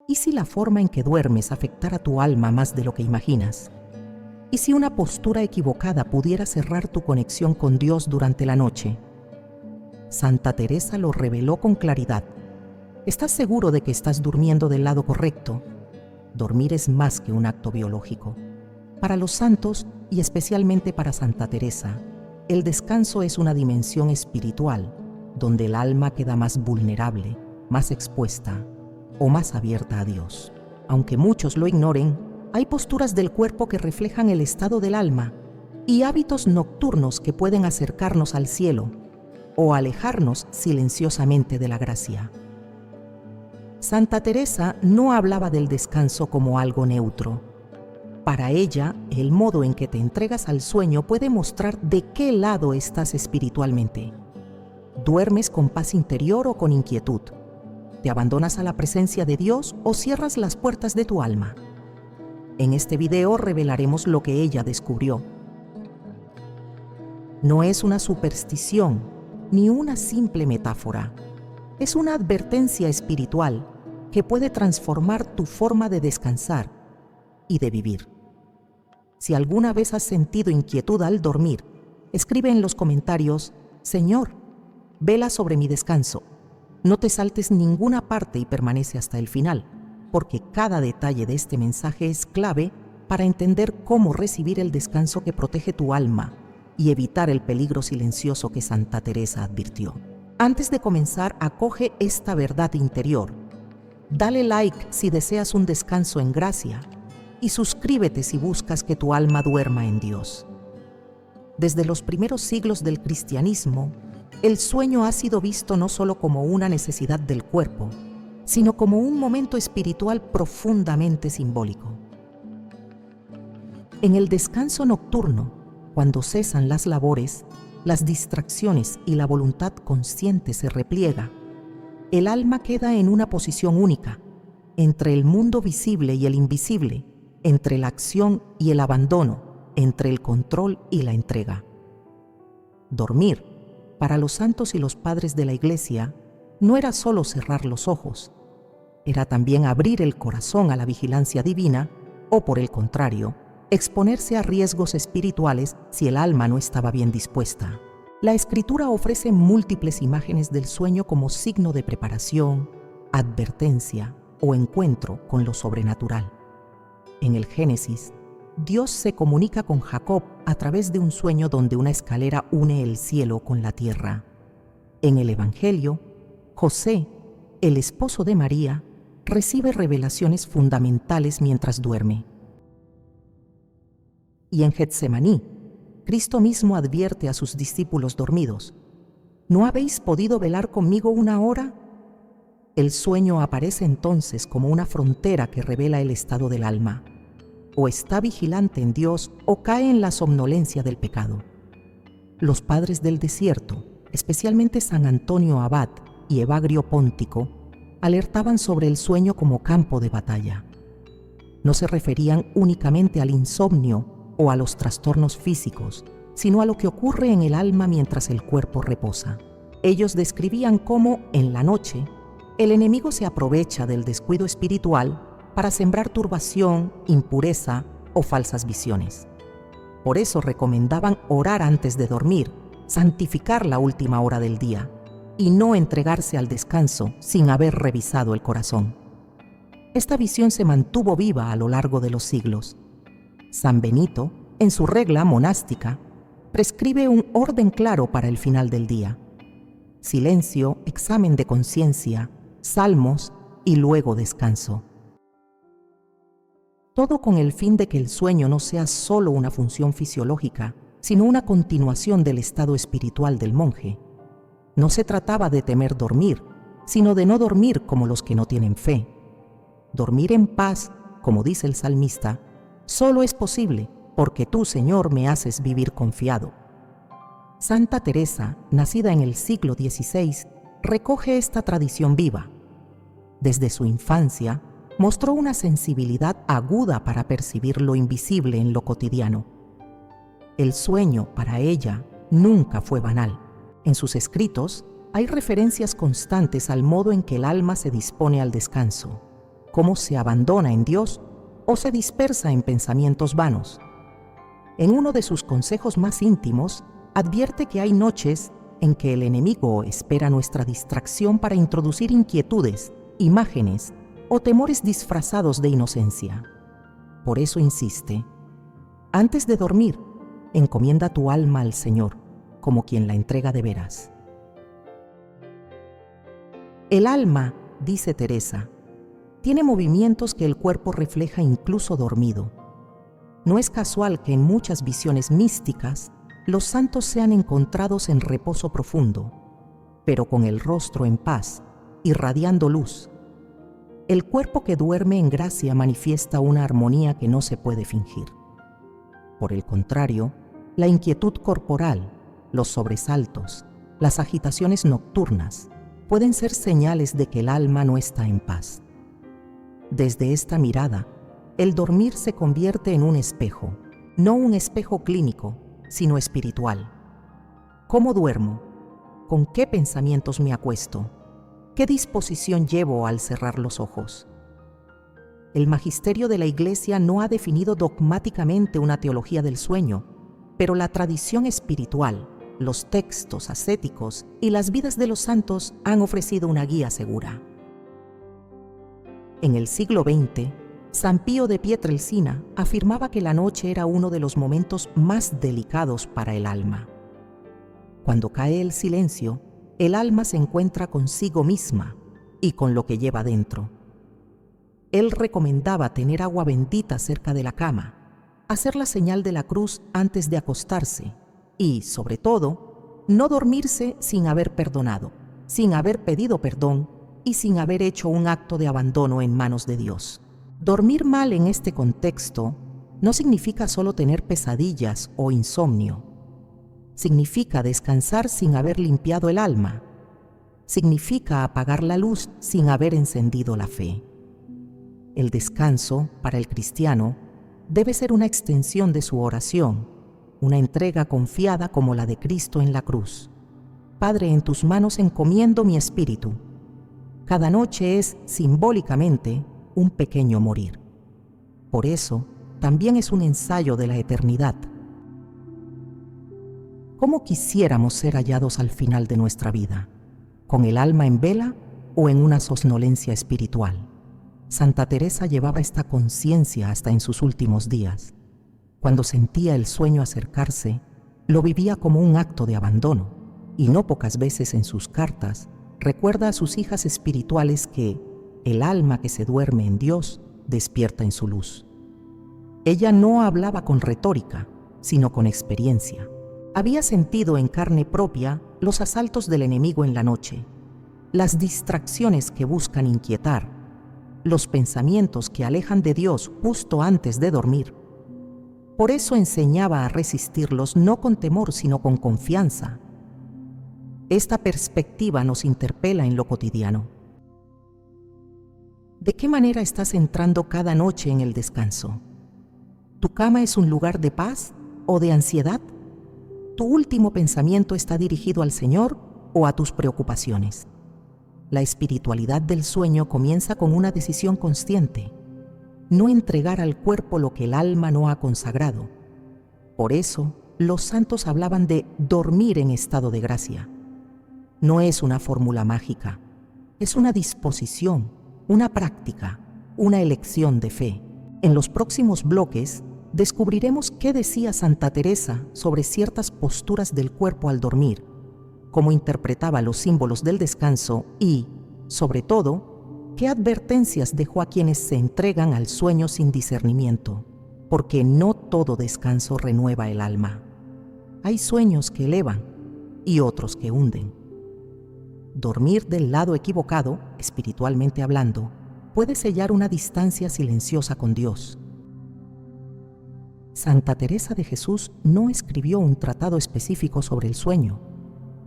¿Y si la forma en que duermes afectara tu alma más de lo que imaginas? ¿Y si una postura equivocada pudiera cerrar tu conexión con Dios durante la noche? Santa Teresa lo reveló con claridad. ¿Estás seguro de que estás durmiendo del lado correcto? Dormir es más que un acto biológico. Para los santos, y especialmente para Santa Teresa, el descanso es una dimensión espiritual, donde el alma queda más vulnerable, más expuesta o más abierta a Dios. Aunque muchos lo ignoren, hay posturas del cuerpo que reflejan el estado del alma y hábitos nocturnos que pueden acercarnos al cielo o alejarnos silenciosamente de la gracia. Santa Teresa no hablaba del descanso como algo neutro. Para ella, el modo en que te entregas al sueño puede mostrar de qué lado estás espiritualmente. ¿Duermes con paz interior o con inquietud? ¿Te abandonas a la presencia de Dios o cierras las puertas de tu alma? En este video revelaremos lo que ella descubrió. No es una superstición ni una simple metáfora. Es una advertencia espiritual que puede transformar tu forma de descansar y de vivir. Si alguna vez has sentido inquietud al dormir, escribe en los comentarios: Señor, vela sobre mi descanso. No te saltes ninguna parte y permanece hasta el final, porque cada detalle de este mensaje es clave para entender cómo recibir el descanso que protege tu alma y evitar el peligro silencioso que Santa Teresa advirtió. Antes de comenzar, acoge esta verdad interior. Dale like si deseas un descanso en gracia y suscríbete si buscas que tu alma duerma en Dios. Desde los primeros siglos del cristianismo, el sueño ha sido visto no solo como una necesidad del cuerpo, sino como un momento espiritual profundamente simbólico. En el descanso nocturno, cuando cesan las labores, las distracciones y la voluntad consciente se repliega, el alma queda en una posición única, entre el mundo visible y el invisible, entre la acción y el abandono, entre el control y la entrega. Dormir, para los santos y los padres de la Iglesia, no era solo cerrar los ojos, era también abrir el corazón a la vigilancia divina o, por el contrario, exponerse a riesgos espirituales si el alma no estaba bien dispuesta. La Escritura ofrece múltiples imágenes del sueño como signo de preparación, advertencia o encuentro con lo sobrenatural. En el Génesis, Dios se comunica con Jacob a través de un sueño donde una escalera une el cielo con la tierra. En el Evangelio, José, el esposo de María, recibe revelaciones fundamentales mientras duerme. Y en Getsemaní, Cristo mismo advierte a sus discípulos dormidos: ¿no habéis podido velar conmigo una hora? El sueño aparece entonces como una frontera que revela el estado del alma. O está vigilante en Dios o cae en la somnolencia del pecado. Los padres del desierto, especialmente San Antonio Abad y Evagrio Póntico, alertaban sobre el sueño como campo de batalla. No se referían únicamente al insomnio o a los trastornos físicos, sino a lo que ocurre en el alma mientras el cuerpo reposa. Ellos describían cómo, en la noche, el enemigo se aprovecha del descuido espiritual para sembrar turbación, impureza o falsas visiones. Por eso recomendaban orar antes de dormir, santificar la última hora del día y no entregarse al descanso sin haber revisado el corazón. Esta visión se mantuvo viva a lo largo de los siglos. San Benito, en su regla monástica, prescribe un orden claro para el final del día: silencio, examen de conciencia, salmos y luego descanso. Todo con el fin de que el sueño no sea solo una función fisiológica, sino una continuación del estado espiritual del monje. No se trataba de temer dormir, sino de no dormir como los que no tienen fe. Dormir en paz, como dice el salmista, solo es posible porque tú, Señor, me haces vivir confiado. Santa Teresa, nacida en el siglo XVI, recoge esta tradición viva. Desde su infancia, mostró una sensibilidad aguda para percibir lo invisible en lo cotidiano. El sueño, para ella, nunca fue banal. En sus escritos hay referencias constantes al modo en que el alma se dispone al descanso. cómo se abandona en Dios o se dispersa en pensamientos vanos. En uno de sus consejos más íntimos, advierte que hay noches en que el enemigo espera nuestra distracción para introducir inquietudes, imágenes o temores disfrazados de inocencia. Por eso insiste: antes de dormir, encomienda tu alma al Señor, como quien la entrega de veras. El alma, dice Teresa, tiene movimientos que el cuerpo refleja incluso dormido. No es casual que en muchas visiones místicas los santos sean encontrados en reposo profundo, pero con el rostro en paz, irradiando luz. El cuerpo que duerme en gracia manifiesta una armonía que no se puede fingir. Por el contrario, la inquietud corporal, los sobresaltos, las agitaciones nocturnas pueden ser señales de que el alma no está en paz. Desde esta mirada, el dormir se convierte en un espejo, no un espejo clínico, sino espiritual. ¿Cómo duermo? ¿Con qué pensamientos me acuesto? ¿Qué disposición llevo al cerrar los ojos? El magisterio de la Iglesia no ha definido dogmáticamente una teología del sueño, pero la tradición espiritual, los textos ascéticos y las vidas de los santos han ofrecido una guía segura. En el siglo XX, San Pío de Pietrelcina afirmaba que la noche era uno de los momentos más delicados para el alma. Cuando cae el silencio, el alma se encuentra consigo misma y con lo que lleva dentro. Él recomendaba tener agua bendita cerca de la cama, hacer la señal de la cruz antes de acostarse y, sobre todo, no dormirse sin haber perdonado, sin haber pedido perdón y sin haber hecho un acto de abandono en manos de Dios. Dormir mal en este contexto no significa solo tener pesadillas o insomnio. Significa descansar sin haber limpiado el alma. Significa apagar la luz sin haber encendido la fe. El descanso, para el cristiano, debe ser una extensión de su oración, una entrega confiada como la de Cristo en la cruz. Padre, en tus manos encomiendo mi espíritu. Cada noche es, simbólicamente, un pequeño morir. Por eso, también es un ensayo de la eternidad. ¿Cómo quisiéramos ser hallados al final de nuestra vida? ¿Con el alma en vela o en una somnolencia espiritual? Santa Teresa llevaba esta conciencia hasta en sus últimos días. Cuando sentía el sueño acercarse, lo vivía como un acto de abandono, y no pocas veces en sus cartas recuerda a sus hijas espirituales que el alma que se duerme en Dios despierta en su luz. Ella no hablaba con retórica, sino con experiencia. Había sentido en carne propia los asaltos del enemigo en la noche, las distracciones que buscan inquietar, los pensamientos que alejan de Dios justo antes de dormir. Por eso enseñaba a resistirlos no con temor, sino con confianza. Esta perspectiva nos interpela en lo cotidiano. ¿De qué manera estás entrando cada noche en el descanso? ¿Tu cama es un lugar de paz o de ansiedad? ¿Tu último pensamiento está dirigido al Señor o a tus preocupaciones? La espiritualidad del sueño comienza con una decisión consciente: no entregar al cuerpo lo que el alma no ha consagrado. Por eso, los santos hablaban de dormir en estado de gracia. No es una fórmula mágica, es una disposición, una práctica, una elección de fe. En los próximos bloques descubriremos qué decía Santa Teresa sobre ciertas posturas del cuerpo al dormir, cómo interpretaba los símbolos del descanso y, sobre todo, qué advertencias dejó a quienes se entregan al sueño sin discernimiento, porque no todo descanso renueva el alma. Hay sueños que elevan y otros que hunden. Dormir del lado equivocado, espiritualmente hablando, puede sellar una distancia silenciosa con Dios. Santa Teresa de Jesús no escribió un tratado específico sobre el sueño,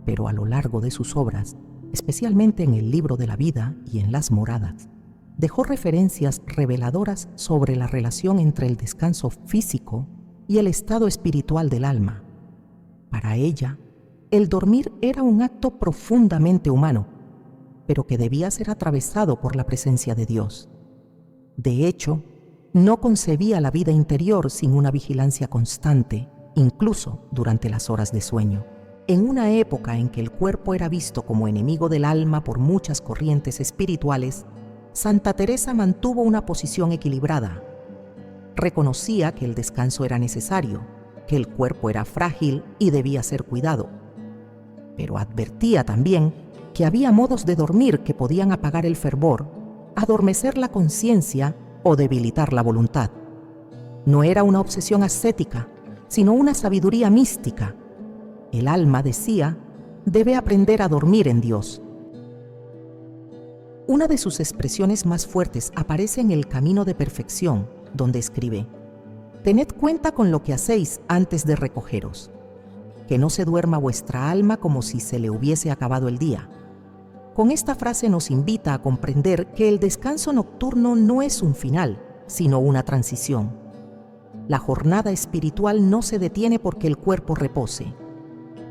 pero a lo largo de sus obras, especialmente en el Libro de la Vida y en Las Moradas, dejó referencias reveladoras sobre la relación entre el descanso físico y el estado espiritual del alma. Para ella, el dormir era un acto profundamente humano, pero que debía ser atravesado por la presencia de Dios. De hecho, no concebía la vida interior sin una vigilancia constante, incluso durante las horas de sueño. En una época en que el cuerpo era visto como enemigo del alma por muchas corrientes espirituales, Santa Teresa mantuvo una posición equilibrada. Reconocía que el descanso era necesario, que el cuerpo era frágil y debía ser cuidado, pero advertía también que había modos de dormir que podían apagar el fervor, adormecer la conciencia o debilitar la voluntad. No era una obsesión ascética, sino una sabiduría mística. El alma, decía, debe aprender a dormir en Dios. Una de sus expresiones más fuertes aparece en El Camino de Perfección, donde escribe: «Tened cuenta con lo que hacéis antes de recogeros, que no se duerma vuestra alma como si se le hubiese acabado el día». Con esta frase nos invita a comprender que el descanso nocturno no es un final, sino una transición. La jornada espiritual no se detiene porque el cuerpo repose.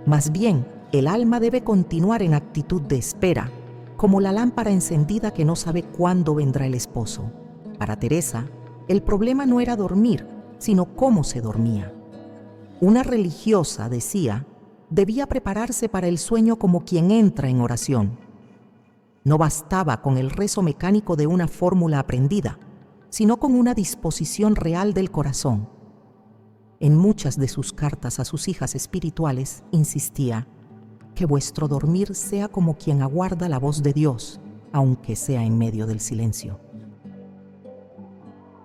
Más bien, el alma debe continuar en actitud de espera, como la lámpara encendida que no sabe cuándo vendrá el esposo. Para Teresa, el problema no era dormir, sino cómo se dormía. Una religiosa, decía, debía prepararse para el sueño como quien entra en oración. No bastaba con el rezo mecánico de una fórmula aprendida, sino con una disposición real del corazón. En muchas de sus cartas a sus hijas espirituales insistía: que vuestro dormir sea como quien aguarda la voz de Dios, aunque sea en medio del silencio.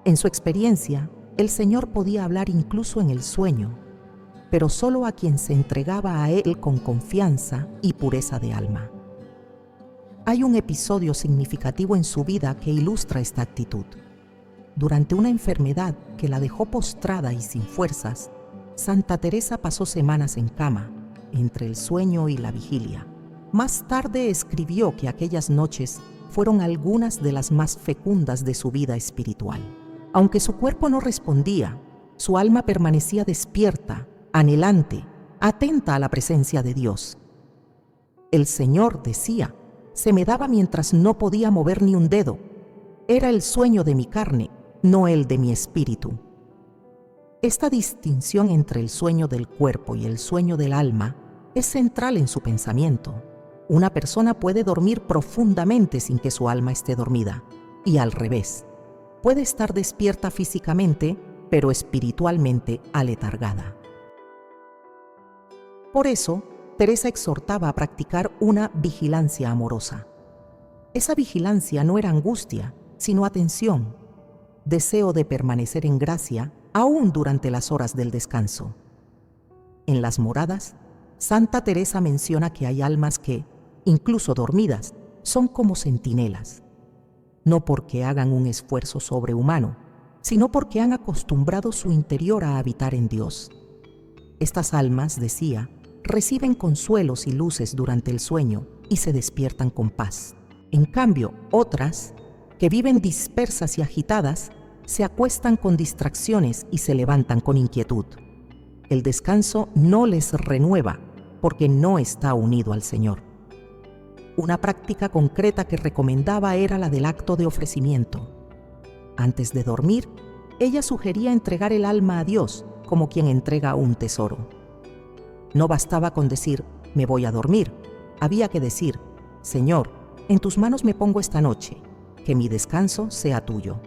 En su experiencia, el Señor podía hablar incluso en el sueño, pero solo a quien se entregaba a Él con confianza y pureza de alma. Hay un episodio significativo en su vida que ilustra esta actitud. Durante una enfermedad que la dejó postrada y sin fuerzas, Santa Teresa pasó semanas en cama, entre el sueño y la vigilia. Más tarde escribió que aquellas noches fueron algunas de las más fecundas de su vida espiritual. Aunque su cuerpo no respondía, su alma permanecía despierta, anhelante, atenta a la presencia de Dios. El Señor, decía, se me daba mientras no podía mover ni un dedo. Era el sueño de mi carne, no el de mi espíritu. Esta distinción entre el sueño del cuerpo y el sueño del alma es central en su pensamiento. Una persona puede dormir profundamente sin que su alma esté dormida, y al revés. Puede estar despierta físicamente, pero espiritualmente aletargada. Por eso, Teresa exhortaba a practicar una vigilancia amorosa. Esa vigilancia no era angustia, sino atención, deseo de permanecer en gracia aún durante las horas del descanso. En las moradas, Santa Teresa menciona que hay almas que, incluso dormidas, son como centinelas, no porque hagan un esfuerzo sobrehumano, sino porque han acostumbrado su interior a habitar en Dios. Estas almas, decía, reciben consuelos y luces durante el sueño y se despiertan con paz. En cambio, otras, que viven dispersas y agitadas, se acuestan con distracciones y se levantan con inquietud. El descanso no les renueva porque no está unido al Señor. Una práctica concreta que recomendaba era la del acto de ofrecimiento. Antes de dormir, ella sugería entregar el alma a Dios como quien entrega un tesoro. No bastaba con decir, me voy a dormir. Había que decir, Señor, en tus manos me pongo esta noche, que mi descanso sea tuyo.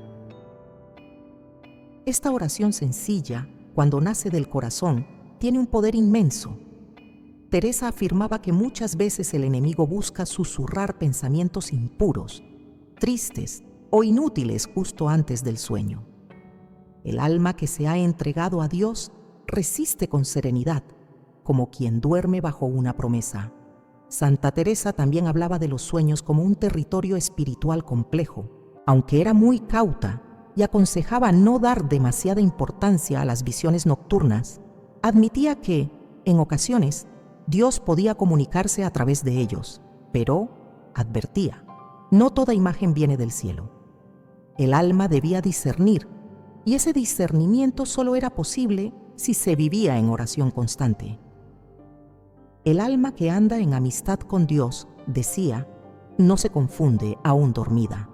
Esta oración sencilla, cuando nace del corazón, tiene un poder inmenso. Teresa afirmaba que muchas veces el enemigo busca susurrar pensamientos impuros, tristes o inútiles justo antes del sueño. El alma que se ha entregado a Dios resiste con serenidad, como quien duerme bajo una promesa. Santa Teresa también hablaba de los sueños como un territorio espiritual complejo, aunque era muy cauta y aconsejaba no dar demasiada importancia a las visiones nocturnas. Admitía que, en ocasiones, Dios podía comunicarse a través de ellos, pero, advertía, no toda imagen viene del cielo. El alma debía discernir, y ese discernimiento solo era posible si se vivía en oración constante. El alma que anda en amistad con Dios, decía, no se confunde aún dormida.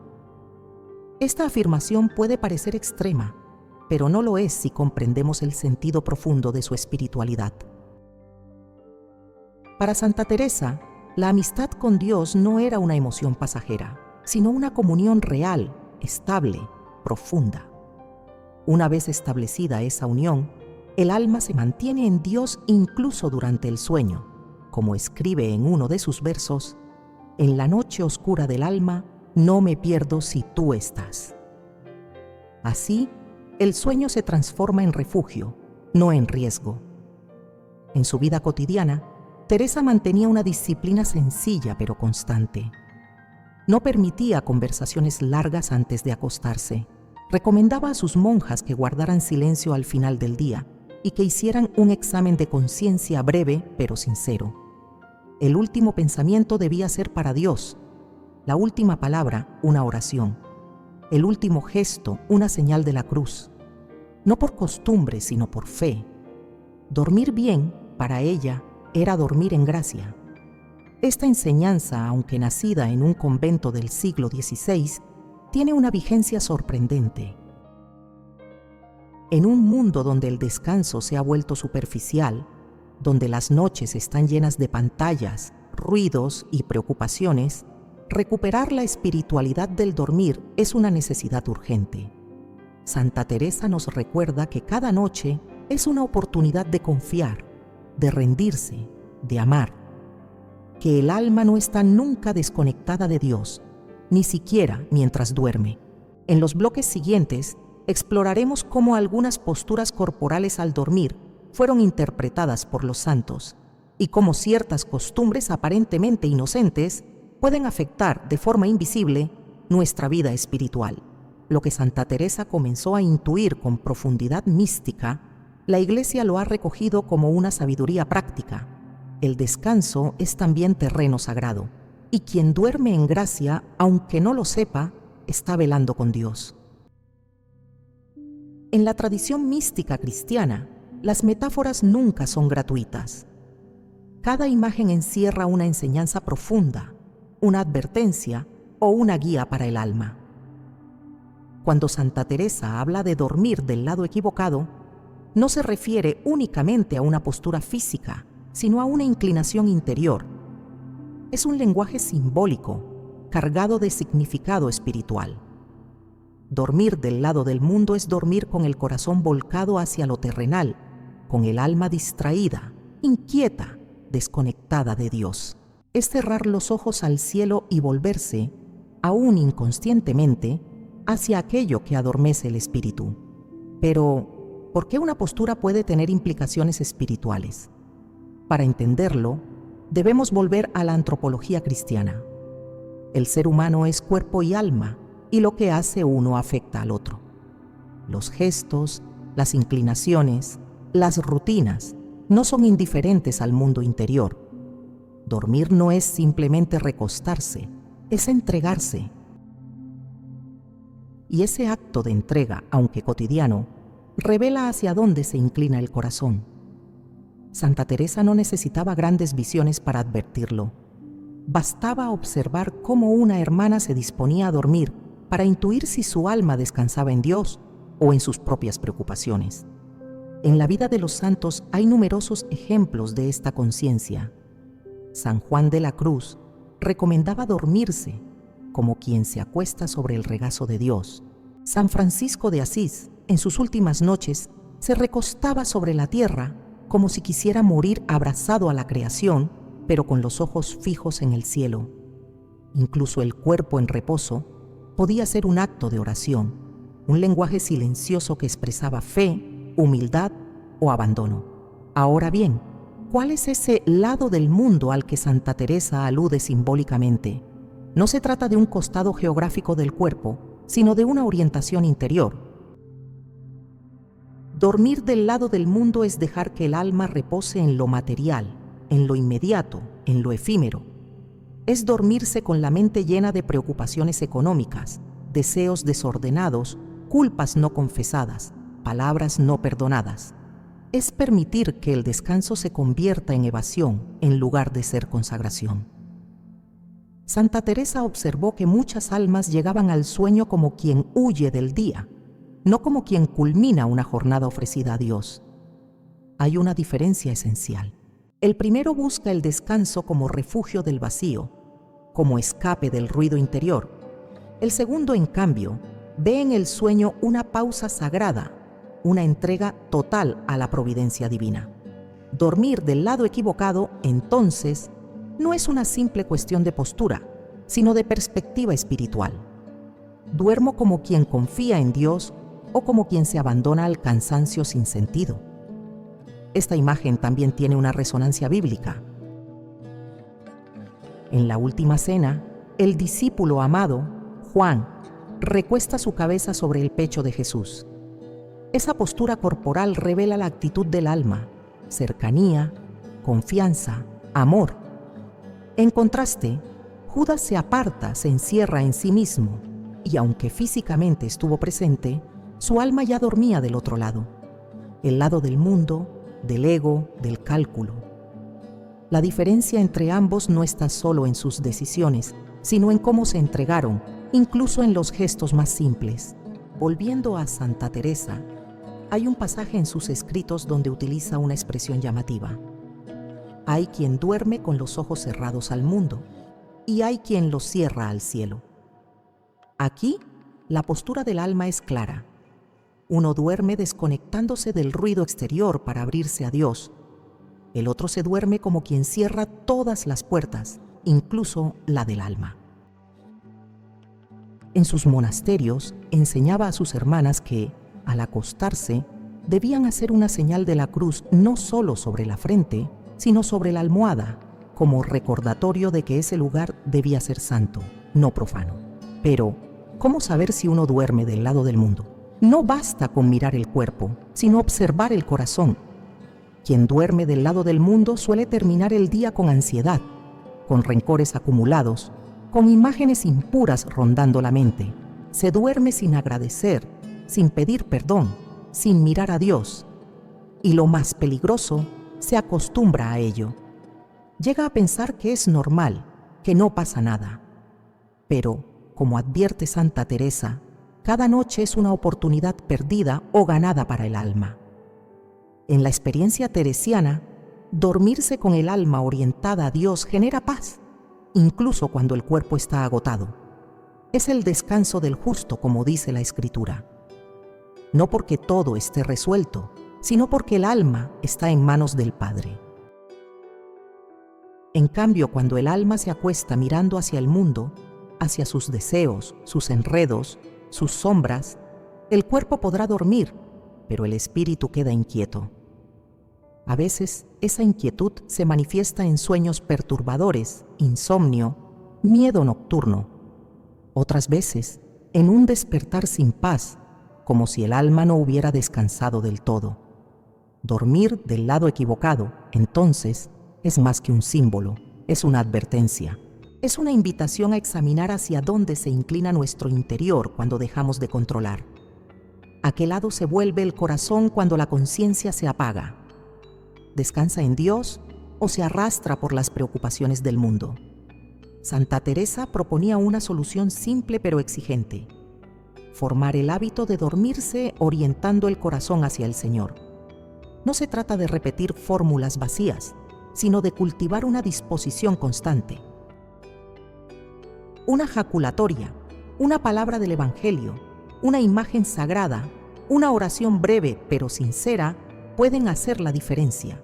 Esta afirmación puede parecer extrema, pero no lo es si comprendemos el sentido profundo de su espiritualidad. Para Santa Teresa, la amistad con Dios no era una emoción pasajera, sino una comunión real, estable, profunda. Una vez establecida esa unión, el alma se mantiene en Dios incluso durante el sueño, como escribe en uno de sus versos: «En la noche oscura del alma no me pierdo si tú estás». Así, el sueño se transforma en refugio, no en riesgo. En su vida cotidiana, Teresa mantenía una disciplina sencilla pero constante. No permitía conversaciones largas antes de acostarse. Recomendaba a sus monjas que guardaran silencio al final del día y que hicieran un examen de conciencia breve pero sincero. El último pensamiento debía ser para Dios, la última palabra una oración, el último gesto una señal de la cruz, no por costumbre sino por fe. Dormir bien, para ella, era dormir en gracia. Esta enseñanza, aunque nacida en un convento del siglo XVI, tiene una vigencia sorprendente. En un mundo donde el descanso se ha vuelto superficial, donde las noches están llenas de pantallas, ruidos y preocupaciones, recuperar la espiritualidad del dormir es una necesidad urgente. Santa Teresa nos recuerda que cada noche es una oportunidad de confiar, de rendirse, de amar, que el alma no está nunca desconectada de Dios, ni siquiera mientras duerme. En los bloques siguientes exploraremos cómo algunas posturas corporales al dormir fueron interpretadas por los santos y cómo ciertas costumbres aparentemente inocentes pueden afectar de forma invisible nuestra vida espiritual. Lo que Santa Teresa comenzó a intuir con profundidad mística, la Iglesia lo ha recogido como una sabiduría práctica. El descanso es también terreno sagrado, y quien duerme en gracia, aunque no lo sepa, está velando con Dios. En la tradición mística cristiana, las metáforas nunca son gratuitas. Cada imagen encierra una enseñanza profunda, una advertencia o una guía para el alma. Cuando Santa Teresa habla de dormir del lado equivocado, no se refiere únicamente a una postura física, sino a una inclinación interior. Es un lenguaje simbólico, cargado de significado espiritual. Dormir del lado del mundo es dormir con el corazón volcado hacia lo terrenal, con el alma distraída, inquieta, desconectada de Dios. Es cerrar los ojos al cielo y volverse, aún inconscientemente, hacia aquello que adormece el espíritu. Pero, ¿por qué una postura puede tener implicaciones espirituales? Para entenderlo, debemos volver a la antropología cristiana. El ser humano es cuerpo y alma, y lo que hace uno afecta al otro. Los gestos, las inclinaciones, las rutinas no son indiferentes al mundo interior. Dormir no es simplemente recostarse, es entregarse. Y ese acto de entrega, aunque cotidiano, revela hacia dónde se inclina el corazón. Santa Teresa no necesitaba grandes visiones para advertirlo. Bastaba observar cómo una hermana se disponía a dormir para intuir si su alma descansaba en Dios o en sus propias preocupaciones. En la vida de los santos hay numerosos ejemplos de esta conciencia. San Juan de la Cruz recomendaba dormirse como quien se acuesta sobre el regazo de Dios. San Francisco de Asís, en sus últimas noches, se recostaba sobre la tierra como si quisiera morir abrazado a la creación, pero con los ojos fijos en el cielo. Incluso el cuerpo en reposo podía ser un acto de oración, un lenguaje silencioso que expresaba fe, humildad o abandono. Ahora bien, ¿cuál es ese lado del mundo al que Santa Teresa alude simbólicamente? No se trata de un costado geográfico del cuerpo, sino de una orientación interior. Dormir del lado del mundo es dejar que el alma repose en lo material, en lo inmediato, en lo efímero. Es dormirse con la mente llena de preocupaciones económicas, deseos desordenados, culpas no confesadas, palabras no perdonadas. Es permitir que el descanso se convierta en evasión en lugar de ser consagración. Santa Teresa observó que muchas almas llegaban al sueño como quien huye del día, no como quien culmina una jornada ofrecida a Dios. Hay una diferencia esencial. El primero busca el descanso como refugio del vacío, como escape del ruido interior. El segundo, en cambio, ve en el sueño una pausa sagrada, una entrega total a la providencia divina. Dormir del lado equivocado, entonces, no es una simple cuestión de postura, sino de perspectiva espiritual. Duermo como quien confía en Dios o como quien se abandona al cansancio sin sentido. Esta imagen también tiene una resonancia bíblica. En la última cena, el discípulo amado, Juan, recuesta su cabeza sobre el pecho de Jesús. Esa postura corporal revela la actitud del alma: cercanía, confianza, amor. En contraste, Judas se aparta, se encierra en sí mismo, y aunque físicamente estuvo presente, su alma ya dormía del otro lado, el lado del mundo, del ego, del cálculo. La diferencia entre ambos no está solo en sus decisiones, sino en cómo se entregaron, incluso en los gestos más simples. Volviendo a Santa Teresa, hay un pasaje en sus escritos donde utiliza una expresión llamativa. Hay quien duerme con los ojos cerrados al mundo, y hay quien los cierra al cielo. Aquí, la postura del alma es clara. Uno duerme desconectándose del ruido exterior para abrirse a Dios. El otro se duerme como quien cierra todas las puertas, incluso la del alma. En sus monasterios enseñaba a sus hermanas que, al acostarse, debían hacer una señal de la cruz no solo sobre la frente, sino sobre la almohada, como recordatorio de que ese lugar debía ser santo, no profano. Pero, ¿cómo saber si uno duerme del lado del mundo? No basta con mirar el cuerpo, sino observar el corazón. Quien duerme del lado del mundo suele terminar el día con ansiedad, con rencores acumulados, con imágenes impuras rondando la mente. Se duerme sin agradecer, sin pedir perdón, sin mirar a Dios. Y lo más peligroso, se acostumbra a ello. Llega a pensar que es normal, que no pasa nada. Pero, como advierte Santa Teresa, cada noche es una oportunidad perdida o ganada para el alma. En la experiencia teresiana, dormirse con el alma orientada a Dios genera paz, incluso cuando el cuerpo está agotado. Es el descanso del justo, como dice la Escritura. No porque todo esté resuelto, sino porque el alma está en manos del Padre. En cambio, cuando el alma se acuesta mirando hacia el mundo, hacia sus deseos, sus enredos, sus sombras, el cuerpo podrá dormir, pero el espíritu queda inquieto. A veces, esa inquietud se manifiesta en sueños perturbadores, insomnio, miedo nocturno. Otras veces, en un despertar sin paz, como si el alma no hubiera descansado del todo. Dormir del lado equivocado, entonces, es más que un símbolo, es una advertencia. Es una invitación a examinar hacia dónde se inclina nuestro interior cuando dejamos de controlar. ¿A qué lado se vuelve el corazón cuando la conciencia se apaga? ¿Descansa en Dios o se arrastra por las preocupaciones del mundo? Santa Teresa proponía una solución simple pero exigente: formar el hábito de dormirse orientando el corazón hacia el Señor. No se trata de repetir fórmulas vacías, sino de cultivar una disposición constante. Una jaculatoria, una palabra del Evangelio, una imagen sagrada, una oración breve pero sincera pueden hacer la diferencia.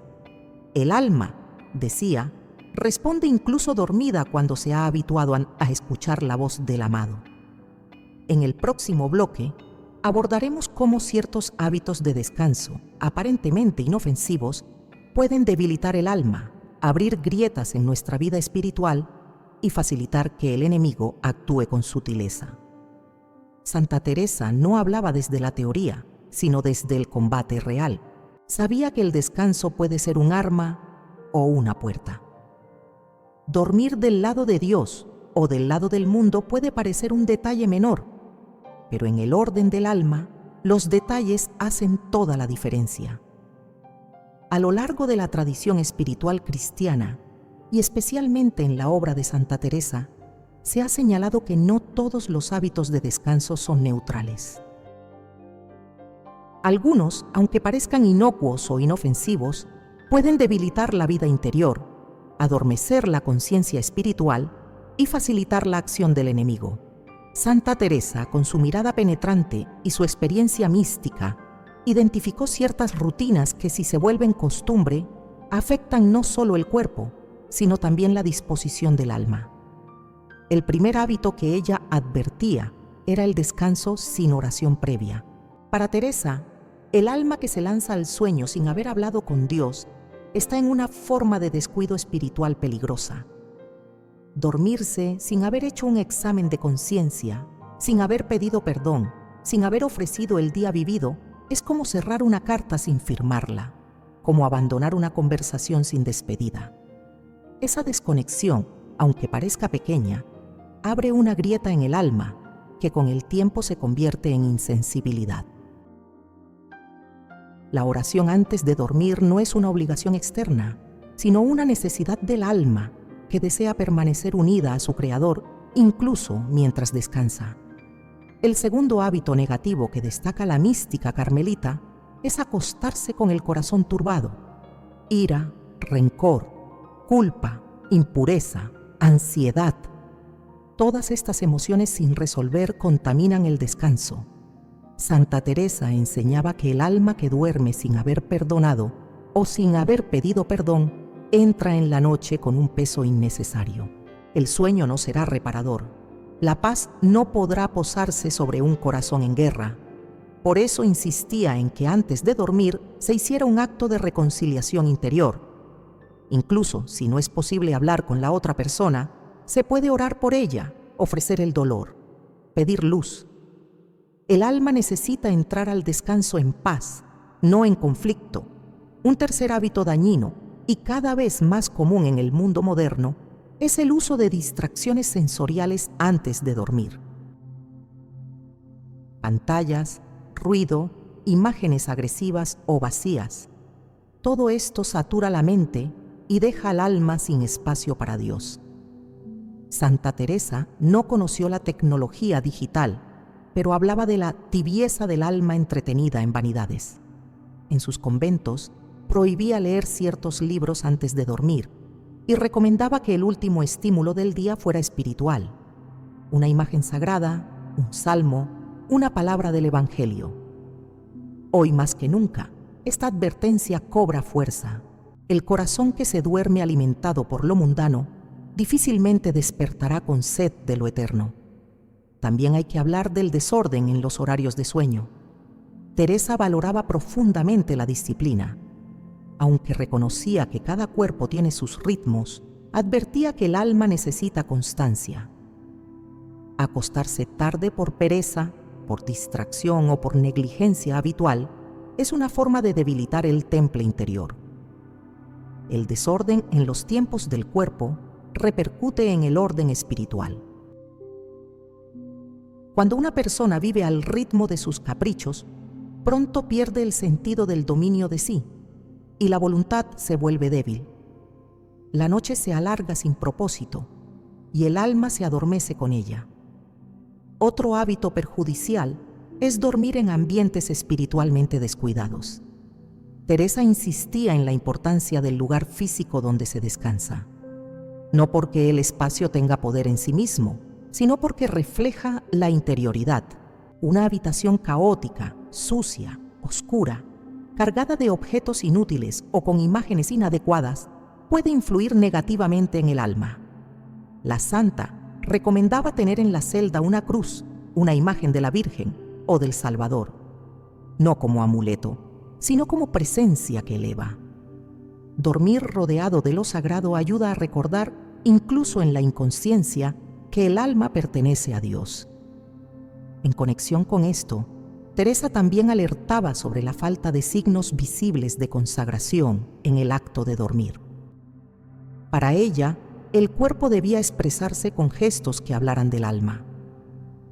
El alma, decía, responde incluso dormida cuando se ha habituado a escuchar la voz del amado. En el próximo bloque, abordaremos cómo ciertos hábitos de descanso, aparentemente inofensivos, pueden debilitar el alma, abrir grietas en nuestra vida espiritual y facilitar que el enemigo actúe con sutileza. Santa Teresa no hablaba desde la teoría, sino desde el combate real. Sabía que el descanso puede ser un arma o una puerta. Dormir del lado de Dios o del lado del mundo puede parecer un detalle menor, pero en el orden del alma, los detalles hacen toda la diferencia. A lo largo de la tradición espiritual cristiana, y especialmente en la obra de Santa Teresa, se ha señalado que no todos los hábitos de descanso son neutrales. Algunos, aunque parezcan inocuos o inofensivos, pueden debilitar la vida interior, adormecer la conciencia espiritual y facilitar la acción del enemigo. Santa Teresa, con su mirada penetrante y su experiencia mística, identificó ciertas rutinas que, si se vuelven costumbre, afectan no solo el cuerpo, sino también la disposición del alma. El primer hábito que ella advertía era el descanso sin oración previa. Para Teresa, el alma que se lanza al sueño sin haber hablado con Dios está en una forma de descuido espiritual peligrosa. Dormirse sin haber hecho un examen de conciencia, sin haber pedido perdón, sin haber ofrecido el día vivido, es como cerrar una carta sin firmarla, como abandonar una conversación sin despedida. Esa desconexión, aunque parezca pequeña, abre una grieta en el alma que con el tiempo se convierte en insensibilidad. La oración antes de dormir no es una obligación externa, sino una necesidad del alma que desea permanecer unida a su Creador incluso mientras descansa. El segundo hábito negativo que destaca la mística carmelita es acostarse con el corazón turbado. Ira, rencor, culpa, impureza, ansiedad. Todas estas emociones sin resolver contaminan el descanso. Santa Teresa enseñaba que el alma que duerme sin haber perdonado o sin haber pedido perdón entra en la noche con un peso innecesario. El sueño no será reparador. La paz no podrá posarse sobre un corazón en guerra. Por eso insistía en que antes de dormir se hiciera un acto de reconciliación interior. Incluso si no es posible hablar con la otra persona, se puede orar por ella, ofrecer el dolor, pedir luz. El alma necesita entrar al descanso en paz, no en conflicto. Un tercer hábito dañino y cada vez más común en el mundo moderno es el uso de distracciones sensoriales antes de dormir. Pantallas, ruido, imágenes agresivas o vacías. Todo esto satura la mente y deja al alma sin espacio para Dios. Santa Teresa no conoció la tecnología digital, pero hablaba de la tibieza del alma entretenida en vanidades. En sus conventos, prohibía leer ciertos libros antes de dormir y recomendaba que el último estímulo del día fuera espiritual, una imagen sagrada, un salmo, una palabra del Evangelio. Hoy más que nunca, esta advertencia cobra fuerza. El corazón que se duerme alimentado por lo mundano difícilmente despertará con sed de lo eterno. También hay que hablar del desorden en los horarios de sueño. Teresa valoraba profundamente la disciplina. Aunque reconocía que cada cuerpo tiene sus ritmos, advertía que el alma necesita constancia. Acostarse tarde por pereza, por distracción o por negligencia habitual es una forma de debilitar el temple interior. El desorden en los tiempos del cuerpo repercute en el orden espiritual. Cuando una persona vive al ritmo de sus caprichos, pronto pierde el sentido del dominio de sí y la voluntad se vuelve débil. La noche se alarga sin propósito y el alma se adormece con ella. Otro hábito perjudicial es dormir en ambientes espiritualmente descuidados. Teresa insistía en la importancia del lugar físico donde se descansa, no porque el espacio tenga poder en sí mismo, sino porque refleja la interioridad. Una habitación caótica, sucia, oscura, cargada de objetos inútiles o con imágenes inadecuadas, puede influir negativamente en el alma. La santa recomendaba tener en la celda una cruz, una imagen de la Virgen o del Salvador, no como amuleto, sino como presencia que eleva. Dormir rodeado de lo sagrado ayuda a recordar, incluso en la inconsciencia, que el alma pertenece a Dios. En conexión con esto, Teresa también alertaba sobre la falta de signos visibles de consagración en el acto de dormir. Para ella, el cuerpo debía expresarse con gestos que hablaran del alma.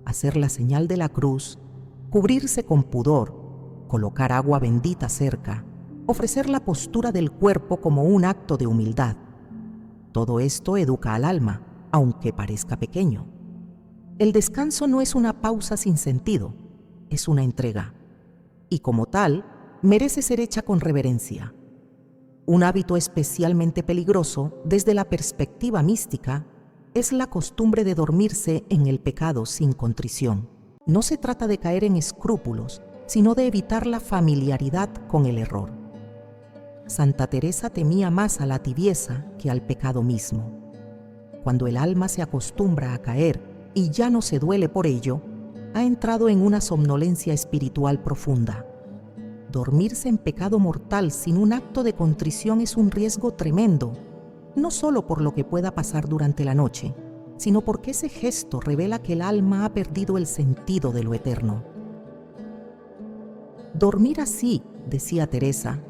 Hacer la señal de la cruz, cubrirse con pudor, colocar agua bendita cerca, ofrecer la postura del cuerpo como un acto de humildad. Todo esto educa al alma, aunque parezca pequeño. El descanso no es una pausa sin sentido, es una entrega, y como tal, merece ser hecha con reverencia. Un hábito especialmente peligroso desde la perspectiva mística es la costumbre de dormirse en el pecado sin contrición. No se trata de caer en escrúpulos, sino de evitar la familiaridad con el error. Santa Teresa temía más a la tibieza que al pecado mismo. Cuando el alma se acostumbra a caer y ya no se duele por ello, ha entrado en una somnolencia espiritual profunda. Dormirse en pecado mortal sin un acto de contrición es un riesgo tremendo, no solo por lo que pueda pasar durante la noche, sino porque ese gesto revela que el alma ha perdido el sentido de lo eterno. Dormir así, decía Teresa,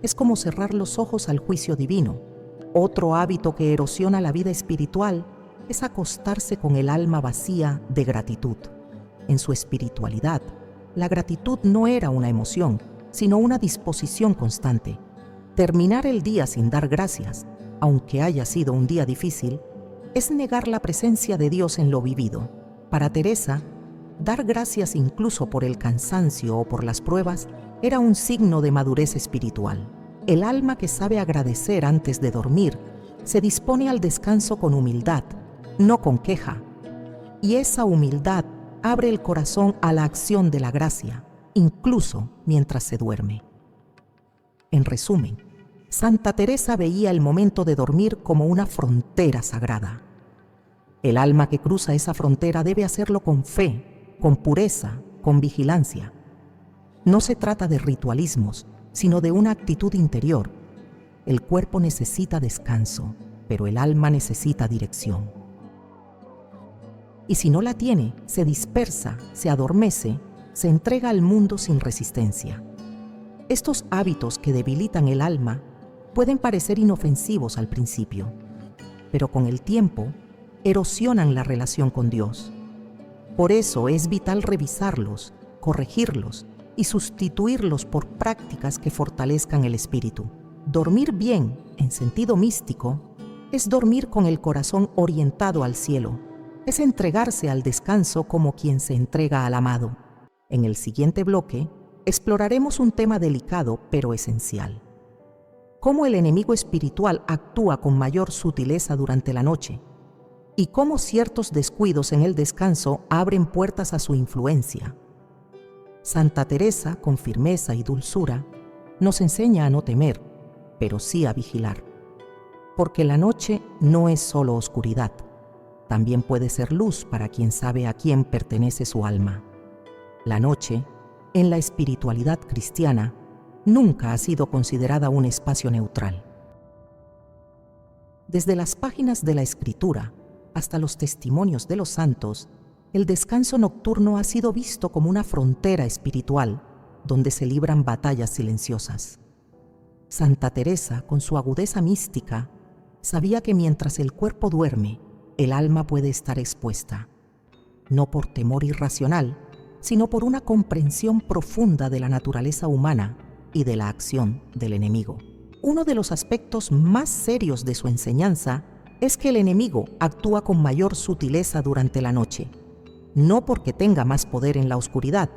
es como cerrar los ojos al juicio divino. Otro hábito que erosiona la vida espiritual es acostarse con el alma vacía de gratitud. En su espiritualidad, la gratitud no era una emoción, sino una disposición constante. Terminar el día sin dar gracias, aunque haya sido un día difícil, es negar la presencia de Dios en lo vivido. Para Teresa, dar gracias incluso por el cansancio o por las pruebas era un signo de madurez espiritual. El alma que sabe agradecer antes de dormir se dispone al descanso con humildad, no con queja. Y esa humildad abre el corazón a la acción de la gracia, incluso mientras se duerme. En resumen, Santa Teresa veía el momento de dormir como una frontera sagrada. El alma que cruza esa frontera debe hacerlo con fe, con pureza, con vigilancia. No se trata de ritualismos, sino de una actitud interior. El cuerpo necesita descanso, pero el alma necesita dirección. Y si no la tiene, se dispersa, se adormece, se entrega al mundo sin resistencia. Estos hábitos que debilitan el alma pueden parecer inofensivos al principio, pero con el tiempo erosionan la relación con Dios. Por eso es vital revisarlos, corregirlos y sustituirlos por prácticas que fortalezcan el espíritu. Dormir bien, en sentido místico, es dormir con el corazón orientado al cielo, es entregarse al descanso como quien se entrega al amado. En el siguiente bloque, exploraremos un tema delicado pero esencial: cómo el enemigo espiritual actúa con mayor sutileza durante la noche y cómo ciertos descuidos en el descanso abren puertas a su influencia. Santa Teresa, con firmeza y dulzura, nos enseña a no temer, pero sí a vigilar. Porque la noche no es solo oscuridad, también puede ser luz para quien sabe a quién pertenece su alma. La noche, en la espiritualidad cristiana, nunca ha sido considerada un espacio neutral. Desde las páginas de la Escritura hasta los testimonios de los santos, el descanso nocturno ha sido visto como una frontera espiritual donde se libran batallas silenciosas. Santa Teresa, con su agudeza mística, sabía que mientras el cuerpo duerme, el alma puede estar expuesta, no por temor irracional, sino por una comprensión profunda de la naturaleza humana y de la acción del enemigo. Uno de los aspectos más serios de su enseñanza es que el enemigo actúa con mayor sutileza durante la noche, no porque tenga más poder en la oscuridad,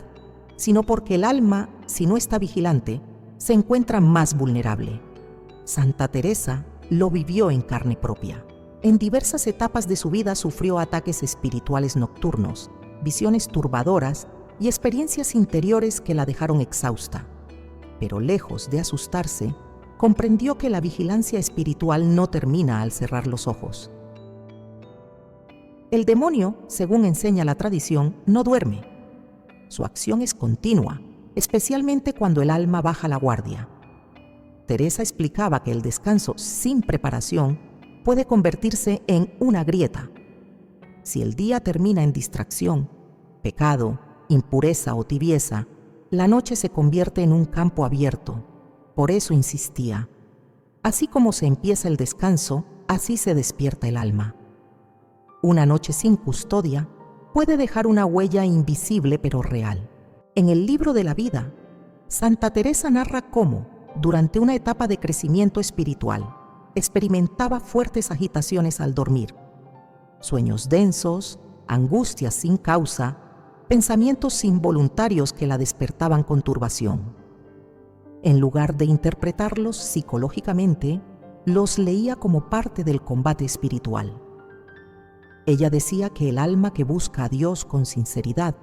sino porque el alma, si no está vigilante, se encuentra más vulnerable. Santa Teresa lo vivió en carne propia. En diversas etapas de su vida sufrió ataques espirituales nocturnos, visiones turbadoras y experiencias interiores que la dejaron exhausta. Pero lejos de asustarse, comprendió que la vigilancia espiritual no termina al cerrar los ojos. El demonio, según enseña la tradición, no duerme. Su acción es continua, especialmente cuando el alma baja la guardia. Teresa explicaba que el descanso sin preparación puede convertirse en una grieta. Si el día termina en distracción, pecado, impureza o tibieza, la noche se convierte en un campo abierto. Por eso insistía: así como se empieza el descanso, así se despierta el alma. Una noche sin custodia puede dejar una huella invisible pero real. En el libro de la vida, Santa Teresa narra cómo, durante una etapa de crecimiento espiritual, experimentaba fuertes agitaciones al dormir. sueños densos, angustias sin causa, pensamientos involuntarios que la despertaban con turbación. En lugar de interpretarlos psicológicamente, los leía como parte del combate espiritual. Ella decía que el alma que busca a Dios con sinceridad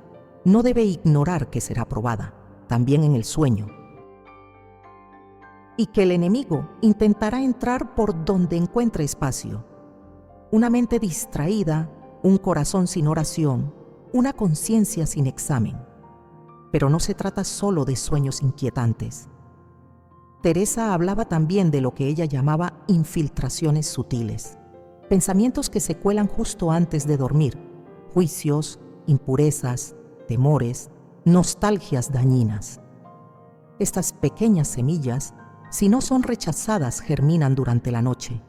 no debe ignorar que será probada, también en el sueño, y que el enemigo intentará entrar por donde encuentre espacio. Una mente distraída, un corazón sin oración, una conciencia sin examen. Pero no se trata solo de sueños inquietantes. Teresa hablaba también de lo que ella llamaba infiltraciones sutiles, pensamientos que se cuelan justo antes de dormir, juicios, impurezas, temores, nostalgias dañinas. Estas pequeñas semillas, si no son rechazadas, germinan durante la noche,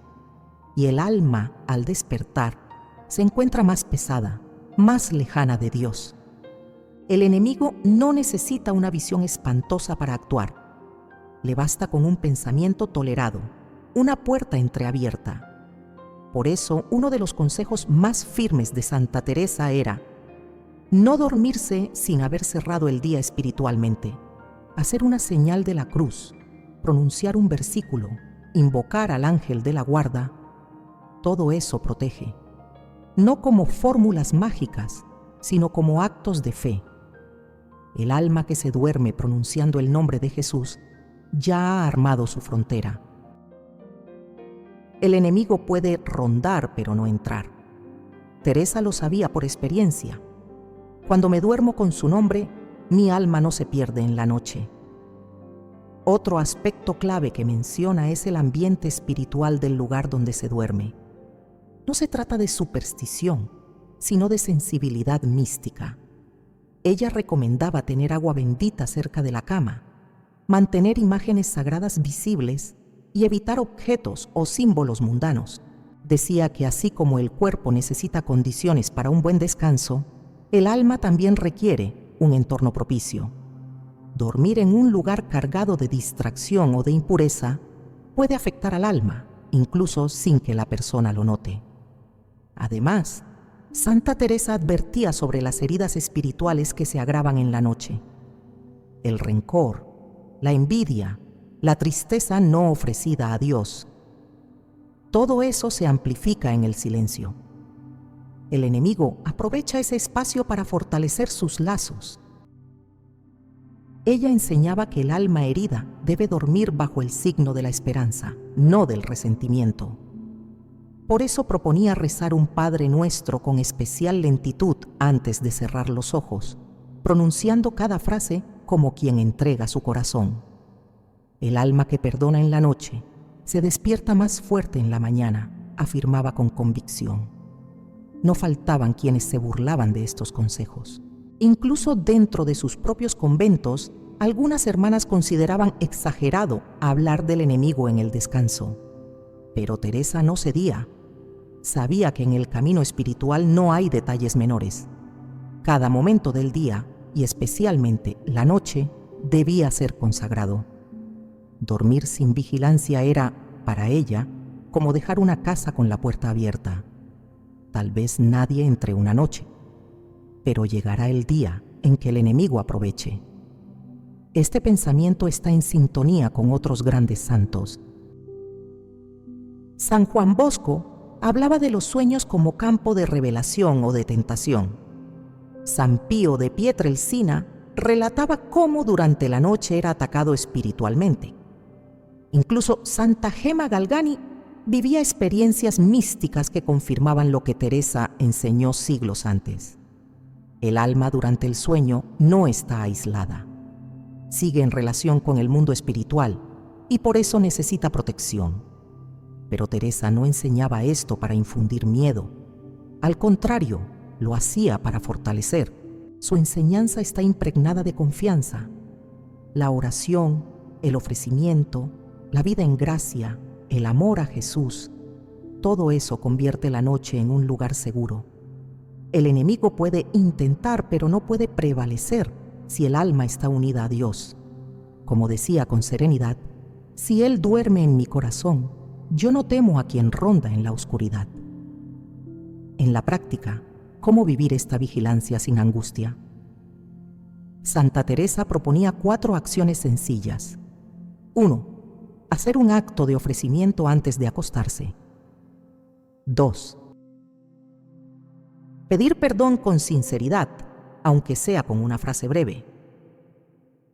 y el alma, al despertar, se encuentra más pesada, más lejana de Dios. El enemigo no necesita una visión espantosa para actuar. Le basta con un pensamiento tolerado, una puerta entreabierta. Por eso, uno de los consejos más firmes de Santa Teresa era no dormirse sin haber cerrado el día espiritualmente, hacer una señal de la cruz, pronunciar un versículo, invocar al ángel de la guarda. Todo eso protege, no como fórmulas mágicas, sino como actos de fe. El alma que se duerme pronunciando el nombre de Jesús ya ha armado su frontera. El enemigo puede rondar, pero no entrar. Teresa lo sabía por experiencia. Cuando me duermo con su nombre, mi alma no se pierde en la noche. Otro aspecto clave que menciona es el ambiente espiritual del lugar donde se duerme. No se trata de superstición, sino de sensibilidad mística. Ella recomendaba tener agua bendita cerca de la cama, mantener imágenes sagradas visibles y evitar objetos o símbolos mundanos. Decía que así como el cuerpo necesita condiciones para un buen descanso, el alma también requiere un entorno propicio. Dormir en un lugar cargado de distracción o de impureza puede afectar al alma, incluso sin que la persona lo note. Además, Santa Teresa advertía sobre las heridas espirituales que se agravan en la noche. El rencor, la envidia, la tristeza no ofrecida a Dios. Todo eso se amplifica en el silencio. El enemigo aprovecha ese espacio para fortalecer sus lazos. Ella enseñaba que el alma herida debe dormir bajo el signo de la esperanza, no del resentimiento. Por eso proponía rezar un Padre Nuestro con especial lentitud antes de cerrar los ojos, pronunciando cada frase como quien entrega su corazón. El alma que perdona en la noche se despierta más fuerte en la mañana, afirmaba con convicción. No faltaban quienes se burlaban de estos consejos. Incluso dentro de sus propios conventos, algunas hermanas consideraban exagerado hablar del enemigo en el descanso. Pero Teresa no cedía. Sabía que en el camino espiritual no hay detalles menores. Cada momento del día, y especialmente la noche, debía ser consagrado. Dormir sin vigilancia era, para ella, como dejar una casa con la puerta abierta. Tal vez nadie entre una noche, pero llegará el día en que el enemigo aproveche. Este pensamiento está en sintonía con otros grandes santos. San Juan Bosco hablaba de los sueños como campo de revelación o de tentación. San Pío de Pietrelcina relataba cómo durante la noche era atacado espiritualmente. Incluso Santa Gema Galgani vivía experiencias místicas que confirmaban lo que Teresa enseñó siglos antes. El alma durante el sueño no está aislada. Sigue en relación con el mundo espiritual y por eso necesita protección. Pero Teresa no enseñaba esto para infundir miedo. Al contrario, lo hacía para fortalecer. Su enseñanza está impregnada de confianza. La oración, el ofrecimiento, la vida en gracia, el amor a Jesús, todo eso convierte la noche en un lugar seguro. El enemigo puede intentar, pero no puede prevalecer si el alma está unida a Dios. Como decía con serenidad, si Él duerme en mi corazón, yo no temo a quien ronda en la oscuridad. En la práctica, ¿cómo vivir esta vigilancia sin angustia? Santa Teresa proponía 4 acciones sencillas. 1. Hacer un acto de ofrecimiento antes de acostarse. 2. Pedir perdón con sinceridad, aunque sea con una frase breve.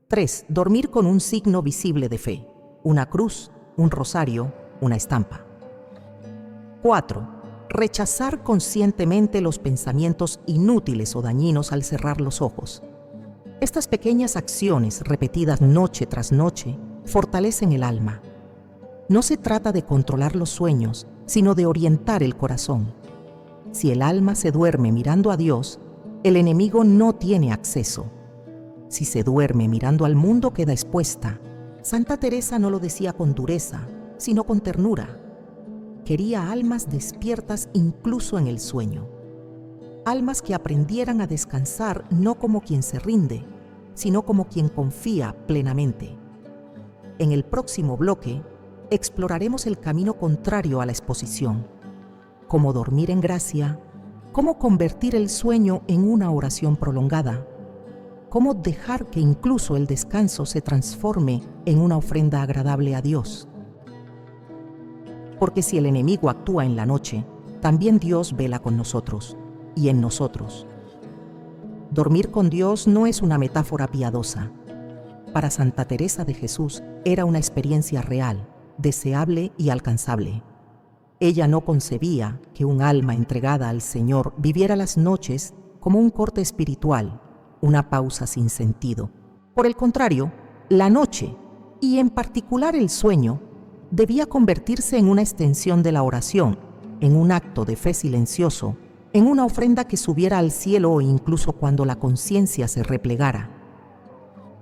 3. Dormir con un signo visible de fe, una cruz, un rosario, una estampa. 4. Rechazar conscientemente los pensamientos inútiles o dañinos al cerrar los ojos. Estas pequeñas acciones, repetidas noche tras noche, fortalecen el alma. No se trata de controlar los sueños, sino de orientar el corazón. Si el alma se duerme mirando a Dios, el enemigo no tiene acceso. Si se duerme mirando al mundo, queda expuesta. Santa Teresa no lo decía con dureza, sino con ternura. Quería almas despiertas incluso en el sueño. Almas que aprendieran a descansar no como quien se rinde, sino como quien confía plenamente. En el próximo bloque, exploraremos el camino contrario a la exposición. Cómo dormir en gracia, cómo convertir el sueño en una oración prolongada, cómo dejar que incluso el descanso se transforme en una ofrenda agradable a Dios. Porque si el enemigo actúa en la noche, también Dios vela con nosotros y en nosotros. Dormir con Dios no es una metáfora piadosa. Para Santa Teresa de Jesús era una experiencia real, deseable y alcanzable. Ella no concebía que un alma entregada al Señor viviera las noches como un corte espiritual, una pausa sin sentido. Por el contrario, la noche, y en particular el sueño, debía convertirse en una extensión de la oración, en un acto de fe silencioso, en una ofrenda que subiera al cielo incluso cuando la conciencia se replegara.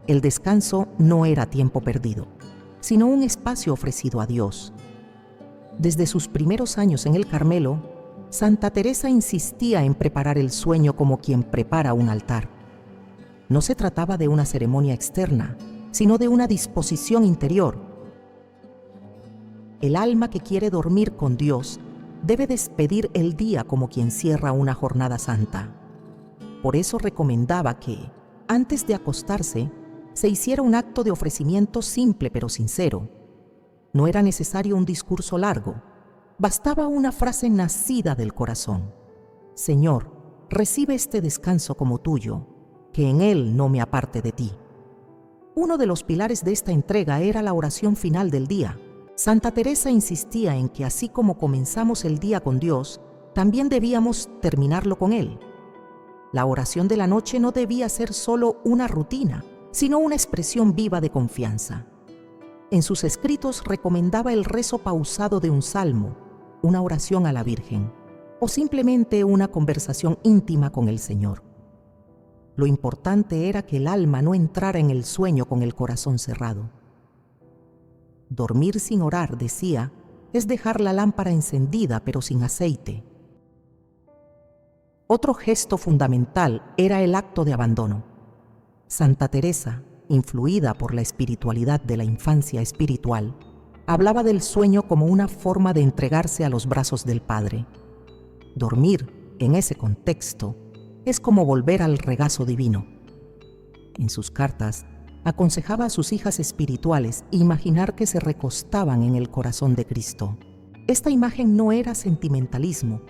El descanso no era tiempo perdido, sino un espacio ofrecido a Dios. Desde sus primeros años en el Carmelo, Santa Teresa insistía en preparar el sueño como quien prepara un altar. No se trataba de una ceremonia externa, sino de una disposición interior. El alma que quiere dormir con Dios debe despedir el día como quien cierra una jornada santa. Por eso recomendaba que, antes de acostarse, se hiciera un acto de ofrecimiento simple pero sincero. No era necesario un discurso largo, bastaba una frase nacida del corazón. Señor, recibe este descanso como tuyo, que en él no me aparte de ti. Uno de los pilares de esta entrega era la oración final del día. Santa Teresa insistía en que así como comenzamos el día con Dios, también debíamos terminarlo con Él. La oración de la noche no debía ser solo una rutina, sino una expresión viva de confianza. En sus escritos recomendaba el rezo pausado de un salmo, una oración a la Virgen, o simplemente una conversación íntima con el Señor. Lo importante era que el alma no entrara en el sueño con el corazón cerrado. Dormir sin orar, decía, es dejar la lámpara encendida pero sin aceite. Otro gesto fundamental era el acto de abandono. Santa Teresa, influida por la espiritualidad de la infancia espiritual, hablaba del sueño como una forma de entregarse a los brazos del Padre. Dormir, en ese contexto, es como volver al regazo divino. En sus cartas, aconsejaba a sus hijas espirituales imaginar que se recostaban en el corazón de Cristo. Esta imagen no era sentimentalismo,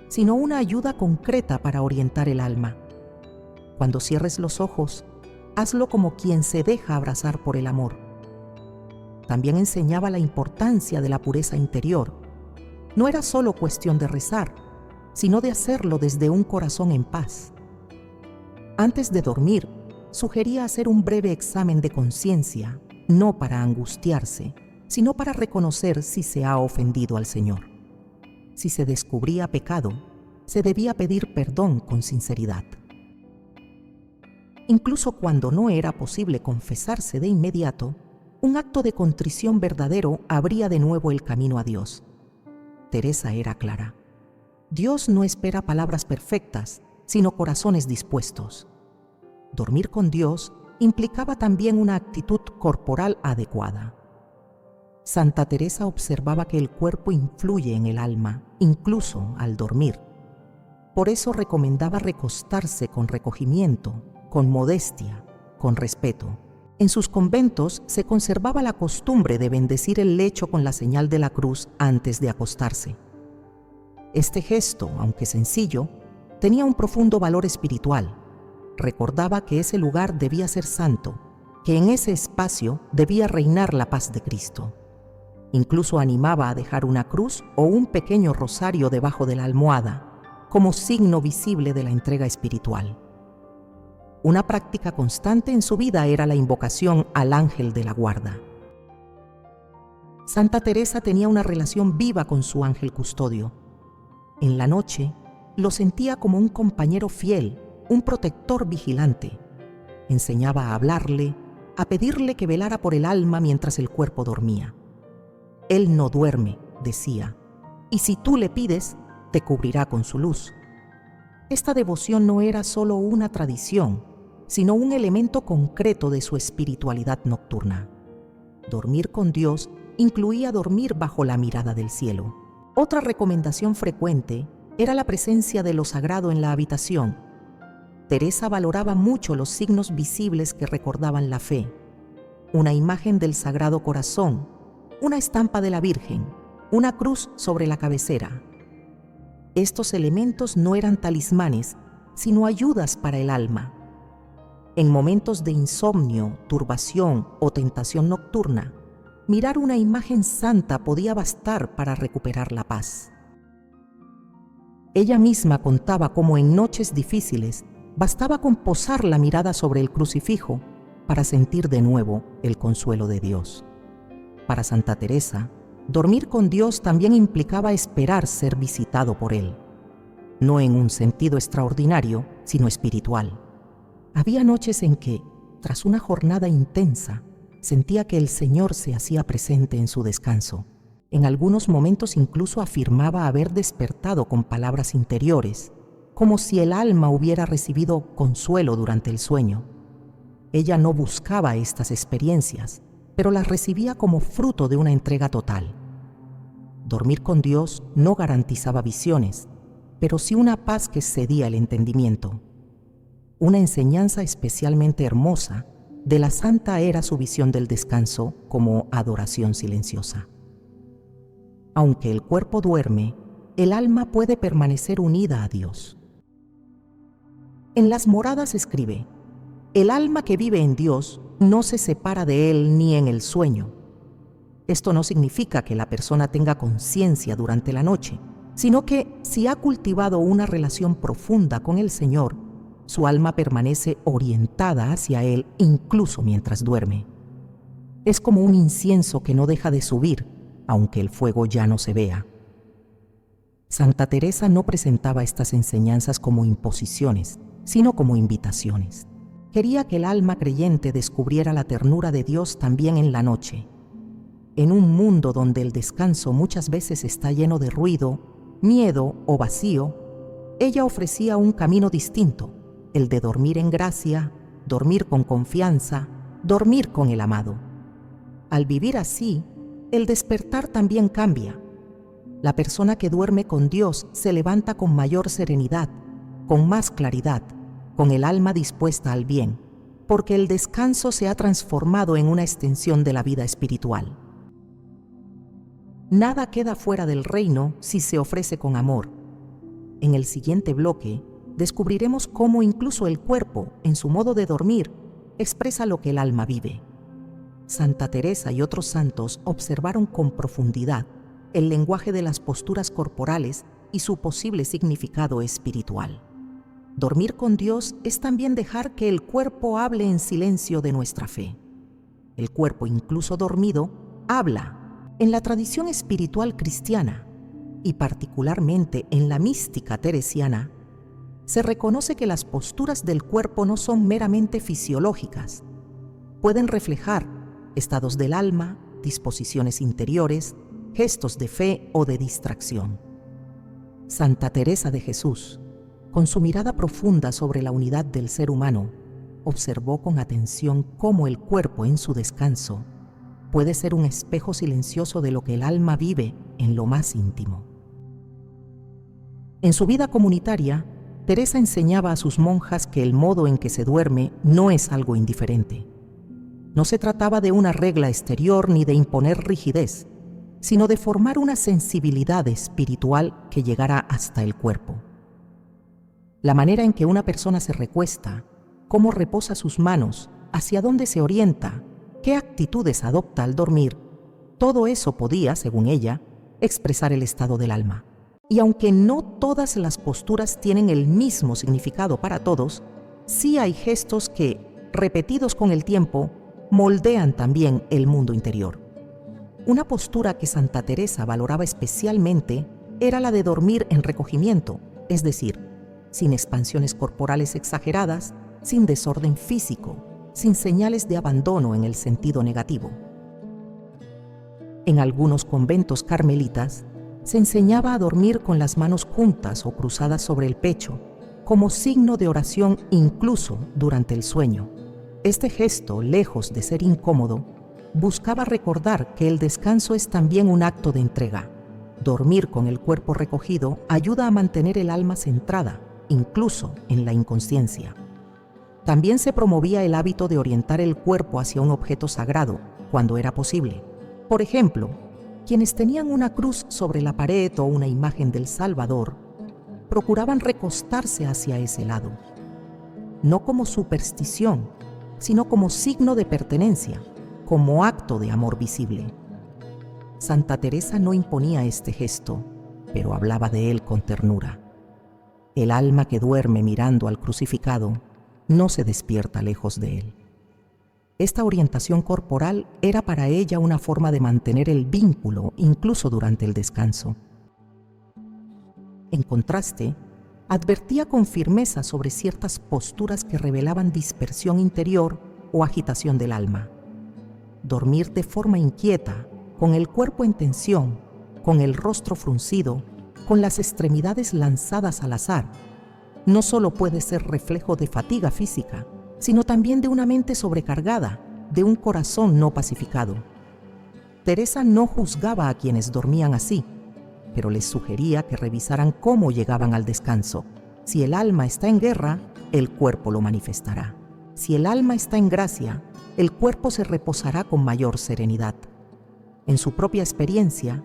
sino una ayuda concreta para orientar el alma. Cuando cierres los ojos, hazlo como quien se deja abrazar por el amor. También enseñaba la importancia de la pureza interior. No era solo cuestión de rezar, sino de hacerlo desde un corazón en paz. Antes de dormir, sugería hacer un breve examen de conciencia, no para angustiarse, sino para reconocer si se ha ofendido al Señor. Si se descubría pecado, se debía pedir perdón con sinceridad. Incluso cuando no era posible confesarse de inmediato, un acto de contrición verdadero abría de nuevo el camino a Dios. Teresa era clara. Dios no espera palabras perfectas, sino corazones dispuestos. Dormir con Dios implicaba también una actitud corporal adecuada. Santa Teresa observaba que el cuerpo influye en el alma, incluso al dormir. Por eso recomendaba recostarse con recogimiento, con modestia, con respeto. En sus conventos se conservaba la costumbre de bendecir el lecho con la señal de la cruz antes de acostarse. Este gesto, aunque sencillo, tenía un profundo valor espiritual. Recordaba que ese lugar debía ser santo, que en ese espacio debía reinar la paz de Cristo. Incluso animaba a dejar una cruz o un pequeño rosario debajo de la almohada, como signo visible de la entrega espiritual. Una práctica constante en su vida era la invocación al ángel de la guarda. Santa Teresa tenía una relación viva con su ángel custodio. En la noche, lo sentía como un compañero fiel, un protector vigilante. Enseñaba a hablarle, a pedirle que velara por el alma mientras el cuerpo dormía. Él no duerme, decía, y si tú le pides, te cubrirá con su luz. Esta devoción no era solo una tradición, sino un elemento concreto de su espiritualidad nocturna. Dormir con Dios incluía dormir bajo la mirada del cielo. Otra recomendación frecuente era la presencia de lo sagrado en la habitación. Teresa valoraba mucho los signos visibles que recordaban la fe: una imagen del Sagrado Corazón, una estampa de la Virgen, una cruz sobre la cabecera. Estos elementos no eran talismanes, sino ayudas para el alma. En momentos de insomnio, turbación o tentación nocturna, mirar una imagen santa podía bastar para recuperar la paz. Ella misma contaba cómo en noches difíciles bastaba con posar la mirada sobre el crucifijo para sentir de nuevo el consuelo de Dios. Para Santa Teresa, dormir con Dios también implicaba esperar ser visitado por Él, no en un sentido extraordinario, sino espiritual. Había noches en que, tras una jornada intensa, sentía que el Señor se hacía presente en su descanso. En algunos momentos incluso afirmaba haber despertado con palabras interiores, como si el alma hubiera recibido consuelo durante el sueño. Ella no buscaba estas experiencias, pero las recibía como fruto de una entrega total. Dormir con Dios no garantizaba visiones, pero sí una paz que cedía el entendimiento. Una enseñanza especialmente hermosa de la santa era su visión del descanso como adoración silenciosa. Aunque el cuerpo duerme, el alma puede permanecer unida a Dios. En las moradas escribe: el alma que vive en Dios no se separa de Él ni en el sueño. Esto no significa que la persona tenga conciencia durante la noche, sino que si ha cultivado una relación profunda con el Señor, su alma permanece orientada hacia Él incluso mientras duerme. Es como un incienso que no deja de subir, aunque el fuego ya no se vea. Santa Teresa no presentaba estas enseñanzas como imposiciones, sino como invitaciones. Quería que el alma creyente descubriera la ternura de Dios también en la noche. En un mundo donde el descanso muchas veces está lleno de ruido, miedo o vacío, ella ofrecía un camino distinto: el de dormir en gracia, dormir con confianza, dormir con el amado. Al vivir así, el despertar también cambia. La persona que duerme con Dios se levanta con mayor serenidad, con más claridad, con el alma dispuesta al bien, porque el descanso se ha transformado en una extensión de la vida espiritual. Nada queda fuera del reino si se ofrece con amor. En el siguiente bloque, descubriremos cómo incluso el cuerpo, en su modo de dormir, expresa lo que el alma vive. Santa Teresa y otros santos observaron con profundidad el lenguaje de las posturas corporales y su posible significado espiritual. Dormir con Dios es también dejar que el cuerpo hable en silencio de nuestra fe. El cuerpo, incluso dormido, habla. En la tradición espiritual cristiana, y particularmente en la mística teresiana, se reconoce que las posturas del cuerpo no son meramente fisiológicas. Pueden reflejar estados del alma, disposiciones interiores, gestos de fe o de distracción. Santa Teresa de Jesús, con su mirada profunda sobre la unidad del ser humano, observó con atención cómo el cuerpo en su descanso puede ser un espejo silencioso de lo que el alma vive en lo más íntimo. En su vida comunitaria, Teresa enseñaba a sus monjas que el modo en que se duerme no es algo indiferente. No se trataba de una regla exterior ni de imponer rigidez, sino de formar una sensibilidad espiritual que llegara hasta el cuerpo. La manera en que una persona se recuesta, cómo reposa sus manos, hacia dónde se orienta, qué actitudes adopta al dormir, todo eso podía, según ella, expresar el estado del alma. Y aunque no todas las posturas tienen el mismo significado para todos, sí hay gestos que, repetidos con el tiempo, moldean también el mundo interior. Una postura que Santa Teresa valoraba especialmente era la de dormir en recogimiento, es decir, sin expansiones corporales exageradas, sin desorden físico, sin señales de abandono en el sentido negativo. En algunos conventos carmelitas se enseñaba a dormir con las manos juntas o cruzadas sobre el pecho, como signo de oración incluso durante el sueño. Este gesto, lejos de ser incómodo, buscaba recordar que el descanso es también un acto de entrega. Dormir con el cuerpo recogido ayuda a mantener el alma centrada, incluso en la inconsciencia. También se promovía el hábito de orientar el cuerpo hacia un objeto sagrado, cuando era posible. Por ejemplo, quienes tenían una cruz sobre la pared o una imagen del Salvador, procuraban recostarse hacia ese lado, no como superstición, sino como signo de pertenencia, como acto de amor visible. Santa Teresa no imponía este gesto, pero hablaba de él con ternura. El alma que duerme mirando al crucificado no se despierta lejos de él. Esta orientación corporal era para ella una forma de mantener el vínculo incluso durante el descanso. En contraste, advertía con firmeza sobre ciertas posturas que revelaban dispersión interior o agitación del alma. Dormir de forma inquieta, con el cuerpo en tensión, con el rostro fruncido, con las extremidades lanzadas al azar, no solo puede ser reflejo de fatiga física, sino también de una mente sobrecargada, de un corazón no pacificado. Teresa no juzgaba a quienes dormían así, pero les sugería que revisaran cómo llegaban al descanso. Si el alma está en guerra, el cuerpo lo manifestará. Si el alma está en gracia, el cuerpo se reposará con mayor serenidad. En su propia experiencia,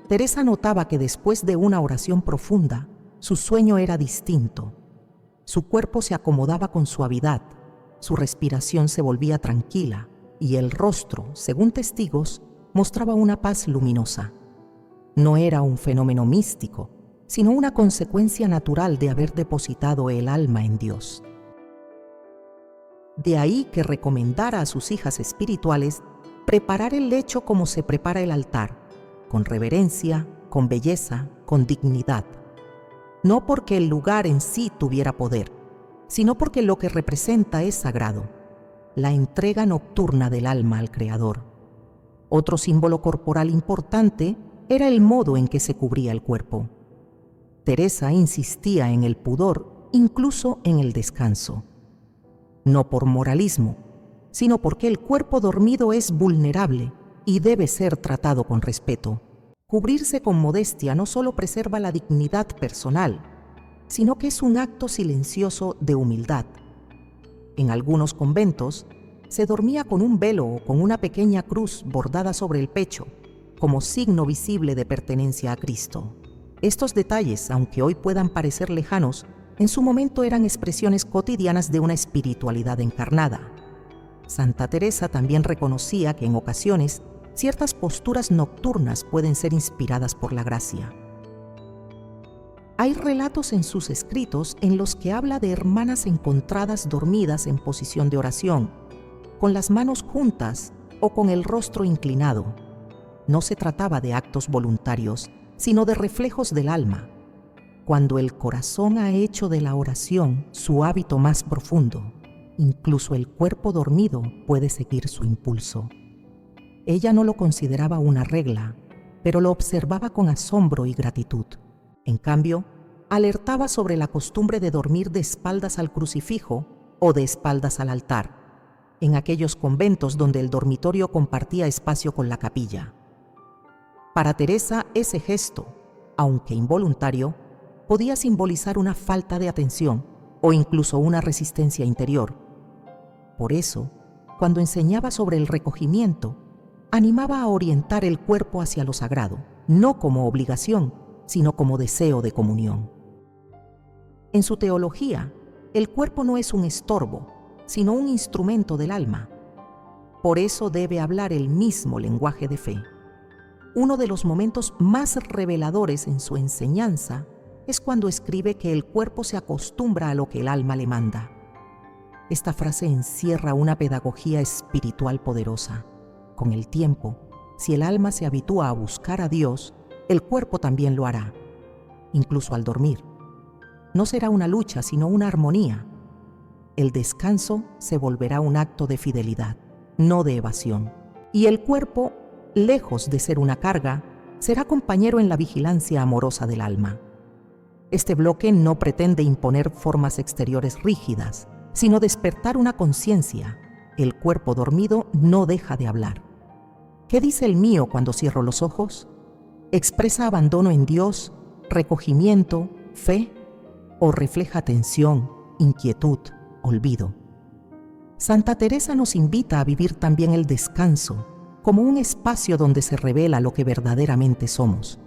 Teresa notaba que después de una oración profunda, su sueño era distinto. Su cuerpo se acomodaba con suavidad, su respiración se volvía tranquila y el rostro, según testigos, mostraba una paz luminosa. No era un fenómeno místico, sino una consecuencia natural de haber depositado el alma en Dios. De ahí que recomendara a sus hijas espirituales preparar el lecho como se prepara el altar, con reverencia, con belleza, con dignidad. No porque el lugar en sí tuviera poder, sino porque lo que representa es sagrado, la entrega nocturna del alma al Creador. Otro símbolo corporal importante era el modo en que se cubría el cuerpo. Teresa insistía en el pudor, incluso en el descanso. No por moralismo, sino porque el cuerpo dormido es vulnerable y debe ser tratado con respeto. Cubrirse con modestia no solo preserva la dignidad personal, sino que es un acto silencioso de humildad. En algunos conventos se dormía con un velo o con una pequeña cruz bordada sobre el pecho, como signo visible de pertenencia a Cristo. Estos detalles, aunque hoy puedan parecer lejanos, en su momento eran expresiones cotidianas de una espiritualidad encarnada. Santa Teresa también reconocía que en ocasiones ciertas posturas nocturnas pueden ser inspiradas por la gracia. Hay relatos en sus escritos en los que habla de hermanas encontradas dormidas en posición de oración, con las manos juntas o con el rostro inclinado. No se trataba de actos voluntarios, sino de reflejos del alma. Cuando el corazón ha hecho de la oración su hábito más profundo, incluso el cuerpo dormido puede seguir su impulso. Ella no lo consideraba una regla, pero lo observaba con asombro y gratitud. En cambio, alertaba sobre la costumbre de dormir de espaldas al crucifijo o de espaldas al altar, en aquellos conventos donde el dormitorio compartía espacio con la capilla. Para Teresa, ese gesto, aunque involuntario, podía simbolizar una falta de atención o incluso una resistencia interior. Por eso, cuando enseñaba sobre el recogimiento, animaba a orientar el cuerpo hacia lo sagrado, no como obligación, sino como deseo de comunión. En su teología, el cuerpo no es un estorbo, sino un instrumento del alma. Por eso debe hablar el mismo lenguaje de fe. Uno de los momentos más reveladores en su enseñanza es cuando escribe que el cuerpo se acostumbra a lo que el alma le manda. Esta frase encierra una pedagogía espiritual poderosa. Con el tiempo, si el alma se habitúa a buscar a Dios, el cuerpo también lo hará, incluso al dormir. No será una lucha, sino una armonía. El descanso se volverá un acto de fidelidad, no de evasión. Y el cuerpo, lejos de ser una carga, será compañero en la vigilancia amorosa del alma. Este bloque no pretende imponer formas exteriores rígidas, sino despertar una conciencia. El cuerpo dormido no deja de hablar. ¿Qué dice el mío cuando cierro los ojos? ¿Expresa abandono en Dios, recogimiento, fe? ¿O refleja tensión, inquietud, olvido? Santa Teresa nos invita a vivir también el descanso como un espacio donde se revela lo que verdaderamente somos,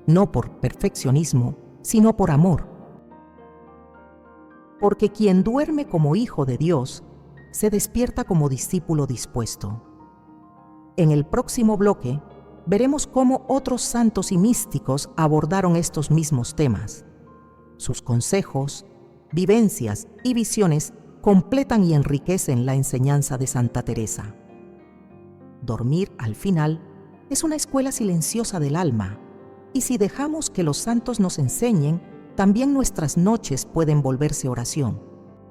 no por perfeccionismo, sino por amor. Porque quien duerme como hijo de Dios, se despierta como discípulo dispuesto. En el próximo bloque, veremos cómo otros santos y místicos abordaron estos mismos temas. Sus consejos, vivencias y visiones completan y enriquecen la enseñanza de Santa Teresa. Dormir, al final, es una escuela silenciosa del alma, y si dejamos que los santos nos enseñen, también nuestras noches pueden volverse oración.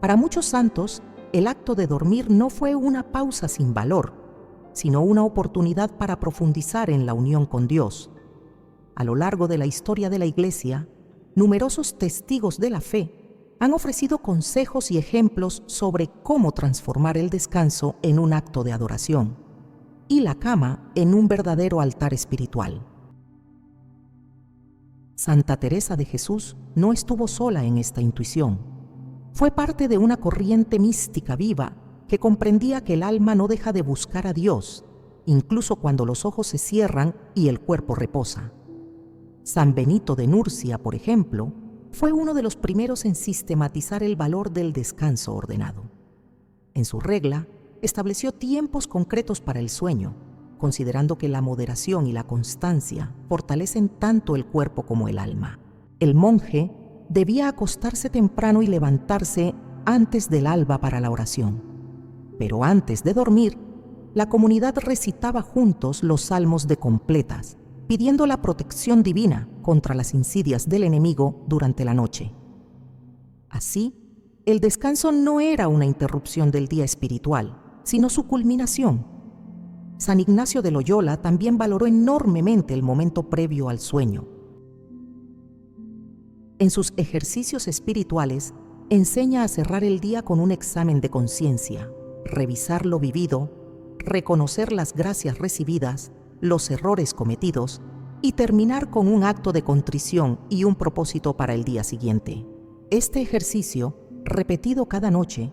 Para muchos santos, el acto de dormir no fue una pausa sin valor, sino una oportunidad para profundizar en la unión con Dios. A lo largo de la historia de la Iglesia, numerosos testigos de la fe han ofrecido consejos y ejemplos sobre cómo transformar el descanso en un acto de adoración y la cama en un verdadero altar espiritual. Santa Teresa de Jesús no estuvo sola en esta intuición. Fue parte de una corriente mística viva que comprendía que el alma no deja de buscar a Dios, incluso cuando los ojos se cierran y el cuerpo reposa. San Benito de Nurcia, por ejemplo, fue uno de los primeros en sistematizar el valor del descanso ordenado. En su regla, estableció tiempos concretos para el sueño, considerando que la moderación y la constancia fortalecen tanto el cuerpo como el alma. El monje debía acostarse temprano y levantarse antes del alba para la oración. Pero antes de dormir, la comunidad recitaba juntos los salmos de completas, pidiendo la protección divina contra las insidias del enemigo durante la noche. Así, el descanso no era una interrupción del día espiritual, sino su culminación. San Ignacio de Loyola también valoró enormemente el momento previo al sueño. En sus ejercicios espirituales, enseña a cerrar el día con un examen de conciencia, revisar lo vivido, reconocer las gracias recibidas, los errores cometidos y terminar con un acto de contrición y un propósito para el día siguiente. Este ejercicio, repetido cada noche,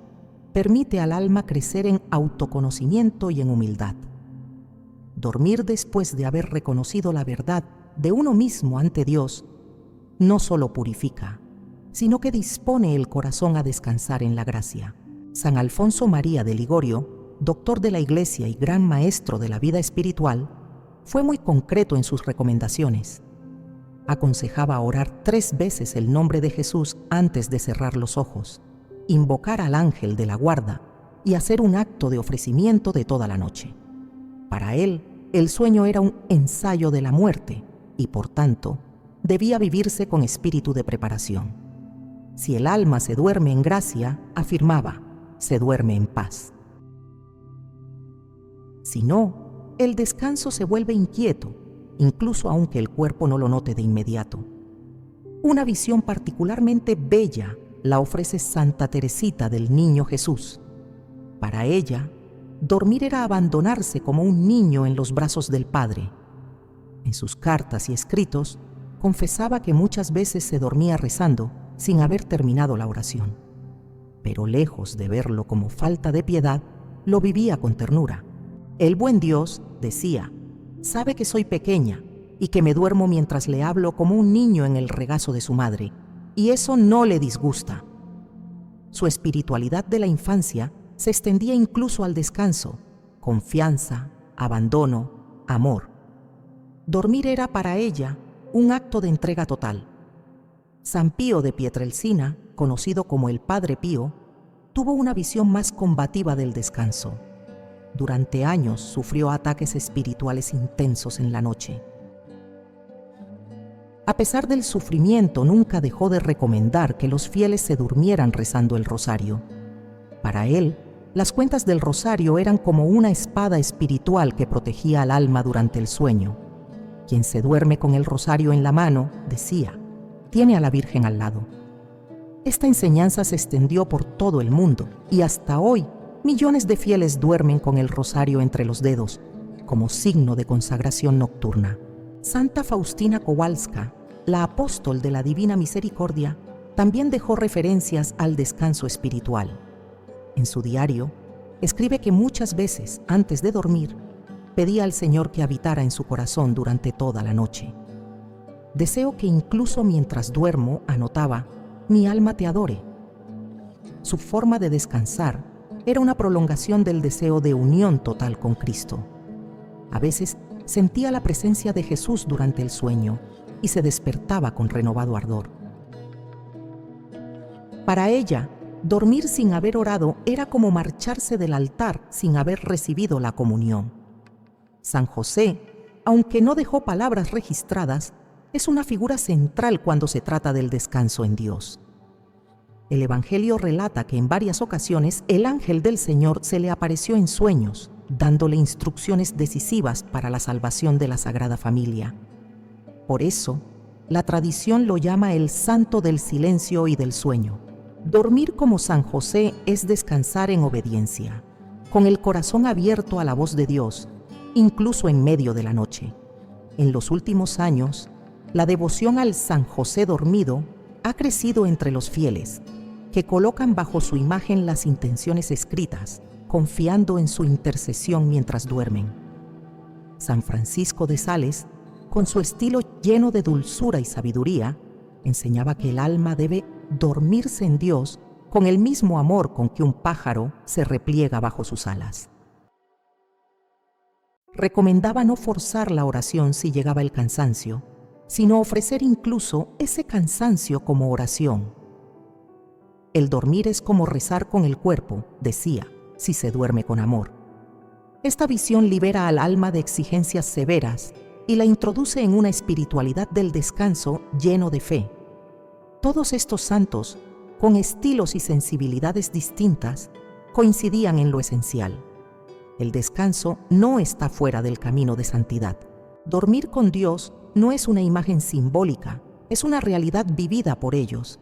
permite al alma crecer en autoconocimiento y en humildad. Dormir después de haber reconocido la verdad de uno mismo ante Dios no solo purifica, sino que dispone el corazón a descansar en la gracia. San Alfonso María de Ligorio, doctor de la Iglesia y gran maestro de la vida espiritual, fue muy concreto en sus recomendaciones. Aconsejaba orar 3 veces el nombre de Jesús antes de cerrar los ojos, invocar al ángel de la guarda y hacer un acto de ofrecimiento de toda la noche. Para él, el sueño era un ensayo de la muerte y, por tanto, debía vivirse con espíritu de preparación. Si el alma se duerme en gracia, afirmaba, se duerme en paz. Si no, el descanso se vuelve inquieto, incluso aunque el cuerpo no lo note de inmediato. Una visión particularmente bella la ofrece Santa Teresita del Niño Jesús. Para ella, dormir era abandonarse como un niño en los brazos del Padre. En sus cartas y escritos, confesaba que muchas veces se dormía rezando sin haber terminado la oración. Pero lejos de verlo como falta de piedad, lo vivía con ternura. El buen Dios, decía, sabe que soy pequeña y que me duermo mientras le hablo como un niño en el regazo de su madre, y eso no le disgusta. Su espiritualidad de la infancia se extendía incluso al descanso, confianza, abandono, amor. Dormir era para ella un acto de entrega total. San Pío de Pietrelcina, conocido como el Padre Pío, tuvo una visión más combativa del descanso. Durante años sufrió ataques espirituales intensos en la noche. A pesar del sufrimiento, nunca dejó de recomendar que los fieles se durmieran rezando el rosario. Para él, las cuentas del rosario eran como una espada espiritual que protegía al alma durante el sueño. Quien se duerme con el rosario en la mano, decía, tiene a la Virgen al lado. Esta enseñanza se extendió por todo el mundo y hasta hoy millones de fieles duermen con el rosario entre los dedos, como signo de consagración nocturna. Santa Faustina Kowalska, la apóstol de la Divina Misericordia, también dejó referencias al descanso espiritual. En su diario, escribe que muchas veces, antes de dormir, pedía al Señor que habitara en su corazón durante toda la noche. Deseo que incluso mientras duermo, anotaba, mi alma te adore. Su forma de descansar era una prolongación del deseo de unión total con Cristo. A veces sentía la presencia de Jesús durante el sueño y se despertaba con renovado ardor. Para ella, dormir sin haber orado era como marcharse del altar sin haber recibido la comunión. San José, aunque no dejó palabras registradas, es una figura central cuando se trata del descanso en Dios. El Evangelio relata que en varias ocasiones el ángel del Señor se le apareció en sueños, dándole instrucciones decisivas para la salvación de la Sagrada Familia. Por eso, la tradición lo llama el santo del silencio y del sueño. Dormir como San José es descansar en obediencia, con el corazón abierto a la voz de Dios, incluso en medio de la noche. En los últimos años, la devoción al San José dormido ha crecido entre los fieles, que colocan bajo su imagen las intenciones escritas, confiando en su intercesión mientras duermen. San Francisco de Sales, con su estilo lleno de dulzura y sabiduría, enseñaba que el alma debe dormirse en Dios con el mismo amor con que un pájaro se repliega bajo sus alas. Recomendaba no forzar la oración si llegaba el cansancio, sino ofrecer incluso ese cansancio como oración. El dormir es como rezar con el cuerpo, decía, si se duerme con amor. Esta visión libera al alma de exigencias severas y la introduce en una espiritualidad del descanso lleno de fe. Todos estos santos, con estilos y sensibilidades distintas, coincidían en lo esencial. El descanso no está fuera del camino de santidad. Dormir con Dios no es una imagen simbólica, es una realidad vivida por ellos.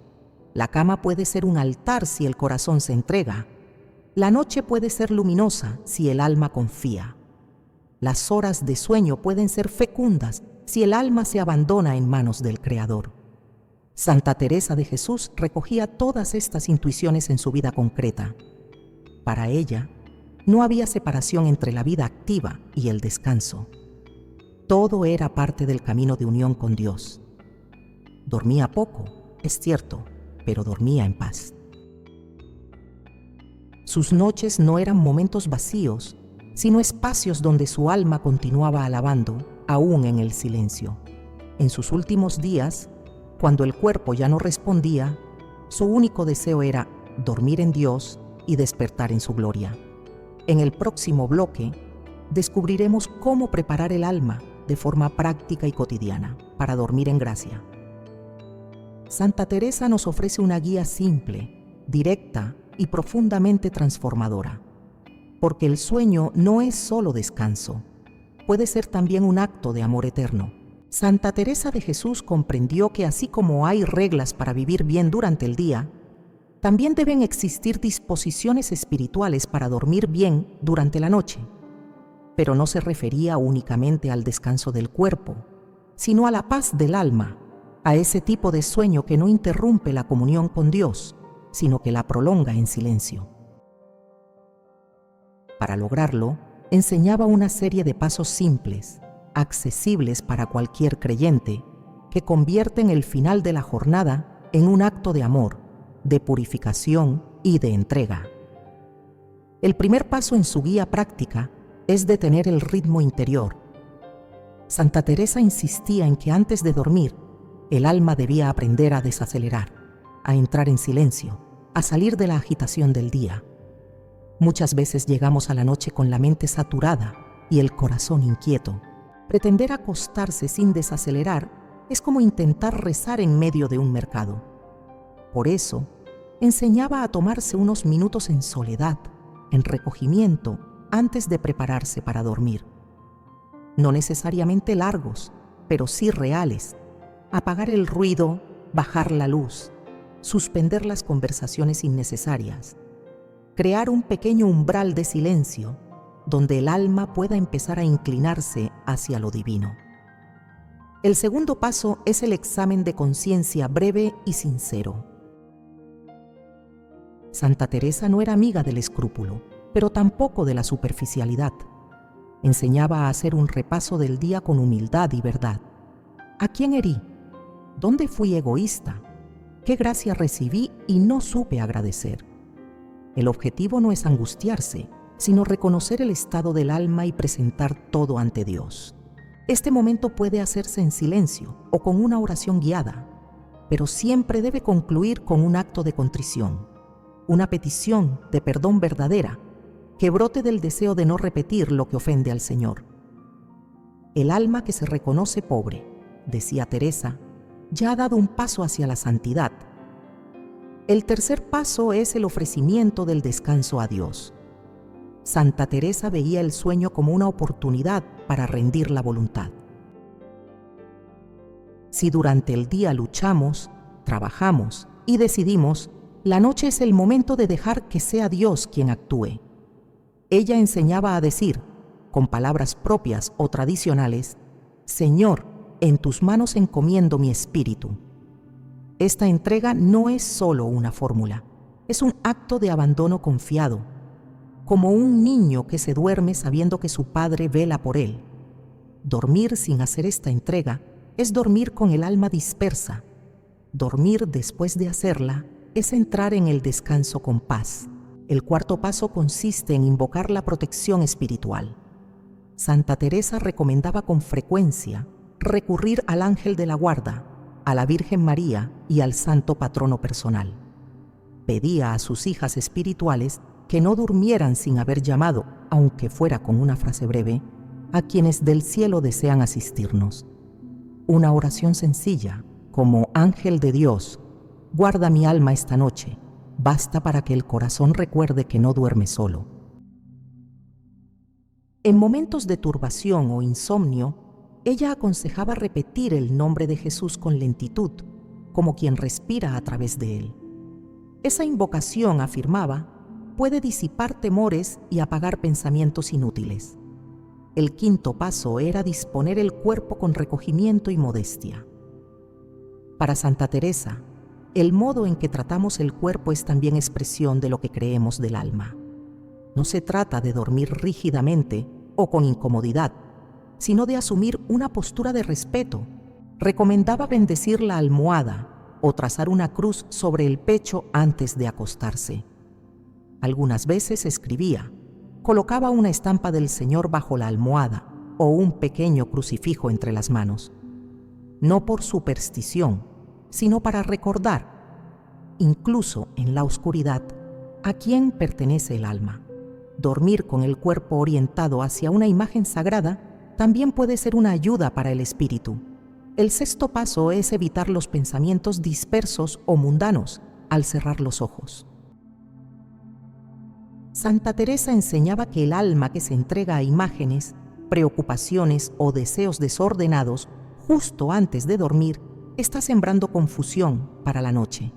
La cama puede ser un altar si el corazón se entrega. La noche puede ser luminosa si el alma confía. Las horas de sueño pueden ser fecundas si el alma se abandona en manos del Creador. Santa Teresa de Jesús recogía todas estas intuiciones en su vida concreta. Para ella, no había separación entre la vida activa y el descanso. Todo era parte del camino de unión con Dios. Dormía poco, es cierto, pero dormía en paz. Sus noches no eran momentos vacíos, sino espacios donde su alma continuaba alabando, aún en el silencio. En sus últimos días, cuando el cuerpo ya no respondía, su único deseo era dormir en Dios y despertar en su gloria. En el próximo bloque, descubriremos cómo preparar el alma de forma práctica y cotidiana para dormir en gracia. Santa Teresa nos ofrece una guía simple, directa y profundamente transformadora, porque el sueño no es solo descanso, puede ser también un acto de amor eterno. Santa Teresa de Jesús comprendió que así como hay reglas para vivir bien durante el día, también deben existir disposiciones espirituales para dormir bien durante la noche. Pero no se refería únicamente al descanso del cuerpo, sino a la paz del alma, a ese tipo de sueño que no interrumpe la comunión con Dios, sino que la prolonga en silencio. Para lograrlo, enseñaba una serie de pasos simples, accesibles para cualquier creyente, que convierten el final de la jornada en un acto de amor, de purificación y de entrega. El primer paso en su guía práctica es detener el ritmo interior. Santa Teresa insistía en que antes de dormir, el alma debía aprender a desacelerar, a entrar en silencio, a salir de la agitación del día. Muchas veces llegamos a la noche con la mente saturada y el corazón inquieto. Pretender acostarse sin desacelerar es como intentar rezar en medio de un mercado. Por eso, enseñaba a tomarse unos minutos en soledad, en recogimiento, antes de prepararse para dormir. No necesariamente largos, pero sí reales. Apagar el ruido, bajar la luz, suspender las conversaciones innecesarias, crear un pequeño umbral de silencio donde el alma pueda empezar a inclinarse hacia lo divino. El segundo paso es el examen de conciencia breve y sincero. Santa Teresa no era amiga del escrúpulo, pero tampoco de la superficialidad. Enseñaba a hacer un repaso del día con humildad y verdad. ¿A quién herí? ¿Dónde fui egoísta? ¿Qué gracia recibí y no supe agradecer? El objetivo no es angustiarse, sino reconocer el estado del alma y presentar todo ante Dios. Este momento puede hacerse en silencio o con una oración guiada, pero siempre debe concluir con un acto de contrición, una petición de perdón verdadera que brote del deseo de no repetir lo que ofende al Señor. El alma que se reconoce pobre, decía Teresa, ya ha dado un paso hacia la santidad. El tercer paso es el ofrecimiento del descanso a Dios. Santa Teresa veía el sueño como una oportunidad para rendir la voluntad. Si durante el día luchamos, trabajamos y decidimos, la noche es el momento de dejar que sea Dios quien actúe. Ella enseñaba a decir, con palabras propias o tradicionales, Señor, en tus manos encomiendo mi espíritu. Esta entrega no es solo una fórmula, es un acto de abandono confiado, como un niño que se duerme sabiendo que su padre vela por él. Dormir sin hacer esta entrega es dormir con el alma dispersa. Dormir después de hacerla es entrar en el descanso con paz. El cuarto paso consiste en invocar la protección espiritual. Santa Teresa recomendaba con frecuencia recurrir al ángel de la guarda, a la Virgen María y al santo patrono personal. Pedía a sus hijas espirituales que no durmieran sin haber llamado, aunque fuera con una frase breve, a quienes del cielo desean asistirnos. Una oración sencilla, como Ángel de Dios, guarda mi alma esta noche, basta para que el corazón recuerde que no duerme solo. En momentos de turbación o insomnio, ella aconsejaba repetir el nombre de Jesús con lentitud, como quien respira a través de él. Esa invocación, afirmaba, puede disipar temores y apagar pensamientos inútiles. El quinto paso era disponer el cuerpo con recogimiento y modestia. Para Santa Teresa, el modo en que tratamos el cuerpo es también expresión de lo que creemos del alma. No se trata de dormir rígidamente o con incomodidad, sino de asumir una postura de respeto. Recomendaba bendecir la almohada o trazar una cruz sobre el pecho antes de acostarse. Algunas veces escribía, colocaba una estampa del Señor bajo la almohada o un pequeño crucifijo entre las manos. No por superstición, sino para recordar, incluso en la oscuridad, a quién pertenece el alma. Dormir con el cuerpo orientado hacia una imagen sagrada también puede ser una ayuda para el espíritu. El sexto paso es evitar los pensamientos dispersos o mundanos al cerrar los ojos. Santa Teresa enseñaba que el alma que se entrega a imágenes, preocupaciones o deseos desordenados justo antes de dormir está sembrando confusión para la noche.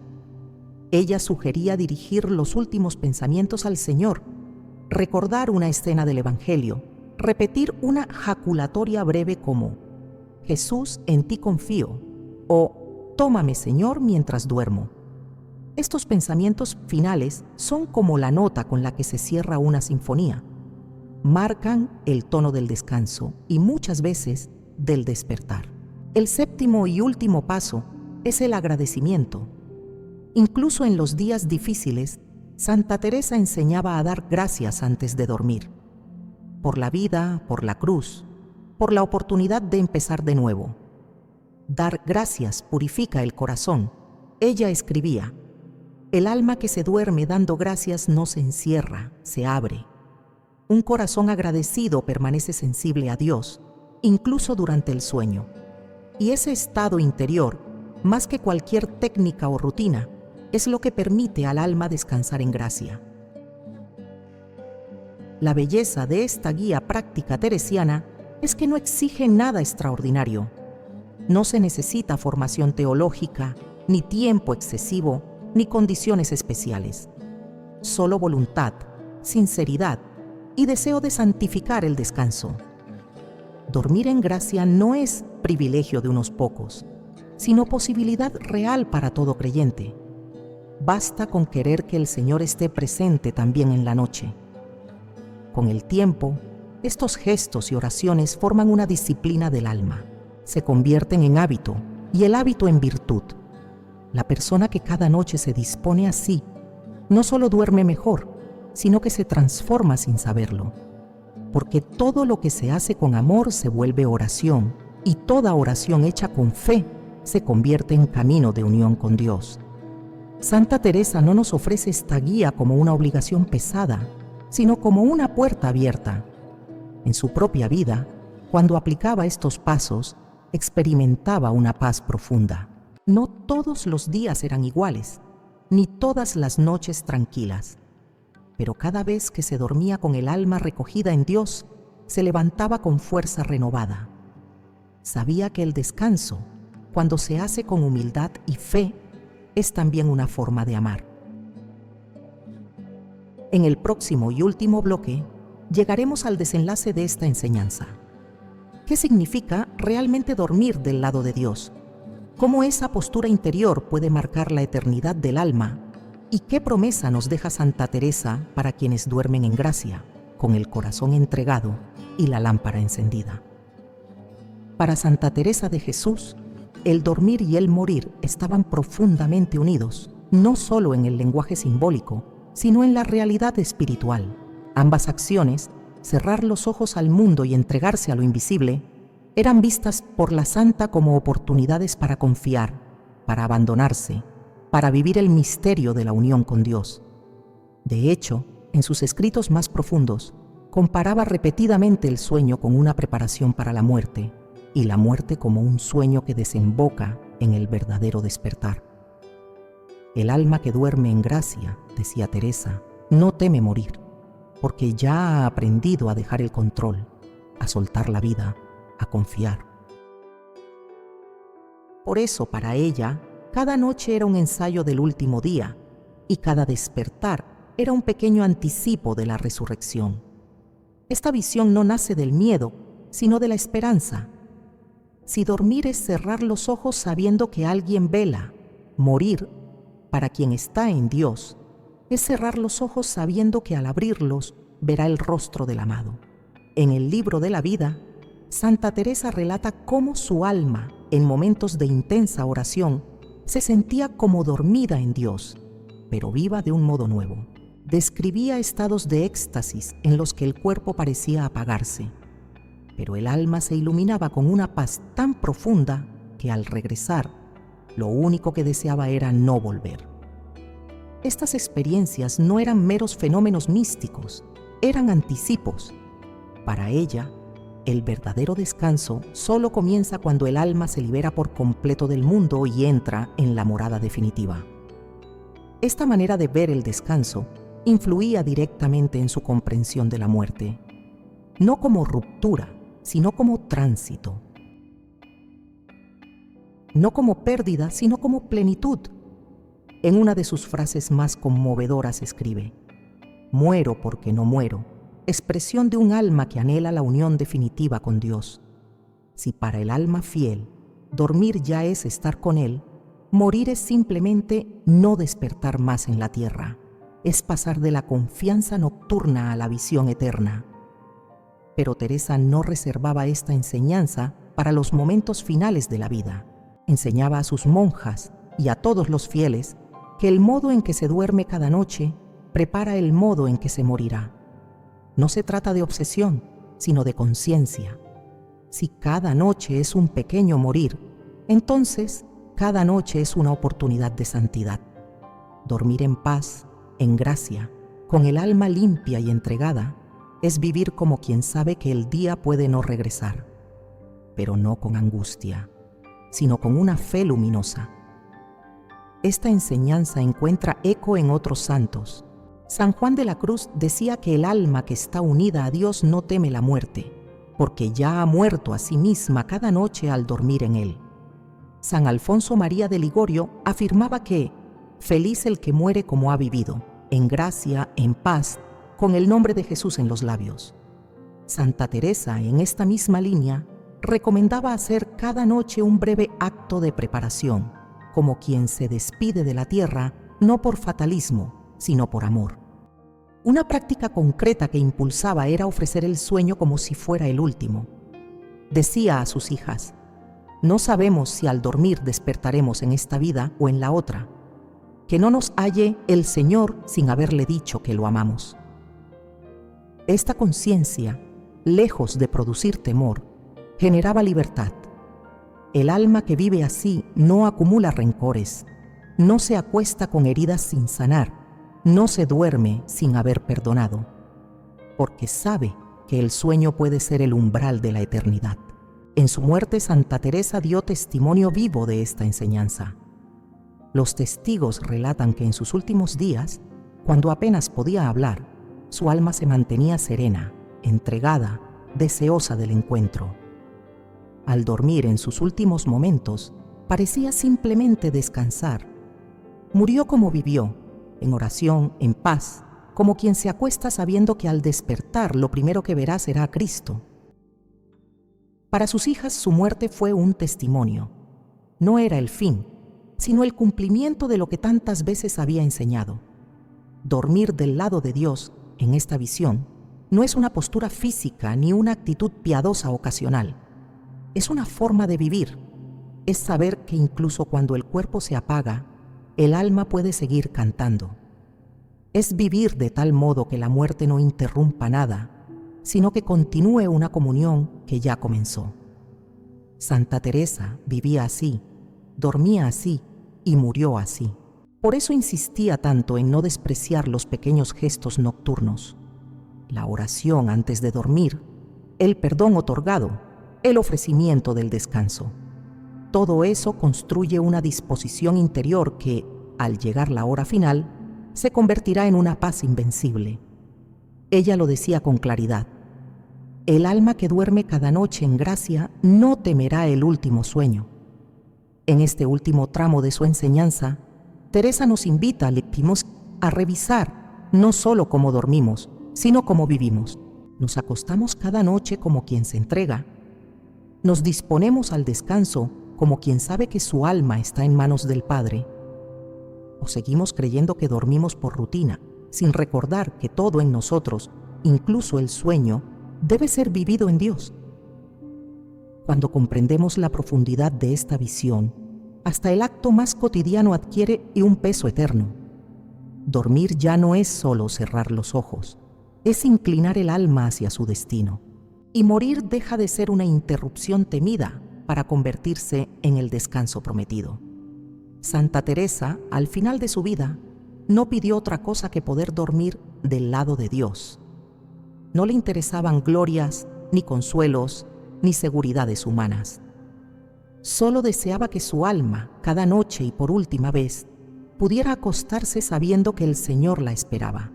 Ella sugería dirigir los últimos pensamientos al Señor, recordar una escena del Evangelio, repetir una jaculatoria breve como Jesús, en ti confío, o Tómame, Señor, mientras duermo. Estos pensamientos finales son como la nota con la que se cierra una sinfonía. Marcan el tono del descanso y muchas veces del despertar. El séptimo y último paso es el agradecimiento. Incluso en los días difíciles, Santa Teresa enseñaba a dar gracias antes de dormir. Por la vida, por la cruz, por la oportunidad de empezar de nuevo. Dar gracias purifica el corazón. Ella escribía: el alma que se duerme dando gracias no se encierra, se abre. Un corazón agradecido permanece sensible a Dios, incluso durante el sueño. Y ese estado interior, más que cualquier técnica o rutina, es lo que permite al alma descansar en gracia. La belleza de esta guía práctica teresiana es que no exige nada extraordinario. No se necesita formación teológica, ni tiempo excesivo, ni condiciones especiales. Solo voluntad, sinceridad y deseo de santificar el descanso. Dormir en gracia no es privilegio de unos pocos, sino posibilidad real para todo creyente. Basta con querer que el Señor esté presente también en la noche. Con el tiempo, estos gestos y oraciones forman una disciplina del alma. Se convierten en hábito y el hábito en virtud. La persona que cada noche se dispone así, no solo duerme mejor, sino que se transforma sin saberlo. Porque todo lo que se hace con amor se vuelve oración, y toda oración hecha con fe se convierte en camino de unión con Dios. Santa Teresa no nos ofrece esta guía como una obligación pesada, sino como una puerta abierta. En su propia vida, cuando aplicaba estos pasos, experimentaba una paz profunda. No todos los días eran iguales, ni todas las noches tranquilas, pero cada vez que se dormía con el alma recogida en Dios, se levantaba con fuerza renovada. Sabía que el descanso, cuando se hace con humildad y fe, es también una forma de amar. En el próximo y último bloque, llegaremos al desenlace de esta enseñanza. ¿Qué significa realmente dormir del lado de Dios? ¿Cómo esa postura interior puede marcar la eternidad del alma? ¿Y qué promesa nos deja Santa Teresa para quienes duermen en gracia, con el corazón entregado y la lámpara encendida? Para Santa Teresa de Jesús, el dormir y el morir estaban profundamente unidos, no solo en el lenguaje simbólico, sino en la realidad espiritual. Ambas acciones, cerrar los ojos al mundo y entregarse a lo invisible, eran vistas por la santa como oportunidades para confiar, para abandonarse, para vivir el misterio de la unión con Dios. De hecho, en sus escritos más profundos, comparaba repetidamente el sueño con una preparación para la muerte, y la muerte como un sueño que desemboca en el verdadero despertar. El alma que duerme en gracia, decía Teresa, no teme morir, porque ya ha aprendido a dejar el control, a soltar la vida, a confiar. Por eso, para ella, cada noche era un ensayo del último día, y cada despertar era un pequeño anticipo de la resurrección. Esta visión no nace del miedo, sino de la esperanza. Si dormir es cerrar los ojos sabiendo que alguien vela, morir, para quien está en Dios, es cerrar los ojos sabiendo que al abrirlos verá el rostro del amado. En el libro de la vida, Santa Teresa relata cómo su alma, en momentos de intensa oración, se sentía como dormida en Dios, pero viva de un modo nuevo. Describía estados de éxtasis en los que el cuerpo parecía apagarse, pero el alma se iluminaba con una paz tan profunda que al regresar, lo único que deseaba era no volver. Estas experiencias no eran meros fenómenos místicos, eran anticipos. Para ella, el verdadero descanso solo comienza cuando el alma se libera por completo del mundo y entra en la morada definitiva. Esta manera de ver el descanso influía directamente en su comprensión de la muerte, no como ruptura, sino como tránsito. No como pérdida, sino como plenitud. En una de sus frases más conmovedoras escribe: «Muero porque no muero», expresión de un alma que anhela la unión definitiva con Dios. Si para el alma fiel, dormir ya es estar con Él, morir es simplemente no despertar más en la tierra. Es pasar de la confianza nocturna a la visión eterna. Pero Teresa no reservaba esta enseñanza para los momentos finales de la vida. Enseñaba a sus monjas y a todos los fieles que el modo en que se duerme cada noche prepara el modo en que se morirá. No se trata de obsesión, sino de conciencia. Si cada noche es un pequeño morir, entonces cada noche es una oportunidad de santidad. Dormir en paz, en gracia, con el alma limpia y entregada, es vivir como quien sabe que el día puede no regresar, pero no con angustia, sino con una fe luminosa. Esta enseñanza encuentra eco en otros santos. San Juan de la Cruz decía que el alma que está unida a Dios no teme la muerte, porque ya ha muerto a sí misma cada noche al dormir en Él. San Alfonso María de Ligorio afirmaba que feliz el que muere como ha vivido, en gracia, en paz, con el nombre de Jesús en los labios. Santa Teresa, en esta misma línea, recomendaba hacer cada noche un breve acto de preparación, como quien se despide de la tierra, no por fatalismo, sino por amor. Una práctica concreta que impulsaba era ofrecer el sueño como si fuera el último. Decía a sus hijas: no sabemos si al dormir despertaremos en esta vida o en la otra. Que no nos halle el Señor sin haberle dicho que lo amamos. Esta conciencia, lejos de producir temor, generaba libertad. El alma que vive así no acumula rencores, no se acuesta con heridas sin sanar, no se duerme sin haber perdonado, porque sabe que el sueño puede ser el umbral de la eternidad. En su muerte, Santa Teresa dio testimonio vivo de esta enseñanza. Los testigos relatan que en sus últimos días, cuando apenas podía hablar, su alma se mantenía serena, entregada, deseosa del encuentro. Al dormir en sus últimos momentos, parecía simplemente descansar. Murió como vivió, en oración, en paz, como quien se acuesta sabiendo que al despertar lo primero que verá será a Cristo. Para sus hijas su muerte fue un testimonio. No era el fin, sino el cumplimiento de lo que tantas veces había enseñado. Dormir del lado de Dios, en esta visión, no es una postura física ni una actitud piadosa ocasional. Es una forma de vivir. Es saber que incluso cuando el cuerpo se apaga, el alma puede seguir cantando. Es vivir de tal modo que la muerte no interrumpa nada, sino que continúe una comunión que ya comenzó. Santa Teresa vivía así, dormía así y murió así. Por eso insistía tanto en no despreciar los pequeños gestos nocturnos, la oración antes de dormir, el perdón otorgado, el ofrecimiento del descanso. Todo eso construye una disposición interior que, al llegar la hora final, se convertirá en una paz invencible. Ella lo decía con claridad: el alma que duerme cada noche en gracia no temerá el último sueño. En este último tramo de su enseñanza, Teresa nos invita a revisar no solo cómo dormimos, sino cómo vivimos. Nos acostamos cada noche como quien se entrega. Nos disponemos al descanso como quien sabe que su alma está en manos del Padre. O seguimos creyendo que dormimos por rutina, sin recordar que todo en nosotros, incluso el sueño, debe ser vivido en Dios. Cuando comprendemos la profundidad de esta visión, hasta el acto más cotidiano adquiere un peso eterno. Dormir ya no es solo cerrar los ojos, es inclinar el alma hacia su destino. Y morir deja de ser una interrupción temida para convertirse en el descanso prometido. Santa Teresa, al final de su vida, no pidió otra cosa que poder dormir del lado de Dios. No le interesaban glorias, ni consuelos, ni seguridades humanas. Solo deseaba que su alma, cada noche y por última vez, pudiera acostarse sabiendo que el Señor la esperaba.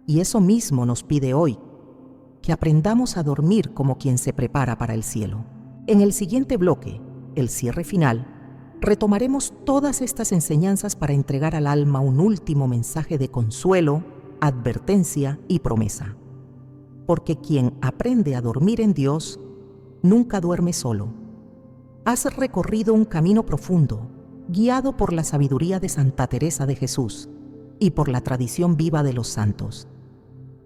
Y eso mismo nos pide hoy, que aprendamos a dormir como quien se prepara para el cielo. En el siguiente bloque, el cierre final, retomaremos todas estas enseñanzas para entregar al alma un último mensaje de consuelo, advertencia y promesa. Porque quien aprende a dormir en Dios, nunca duerme solo. Has recorrido un camino profundo, guiado por la sabiduría de Santa Teresa de Jesús y por la tradición viva de los santos.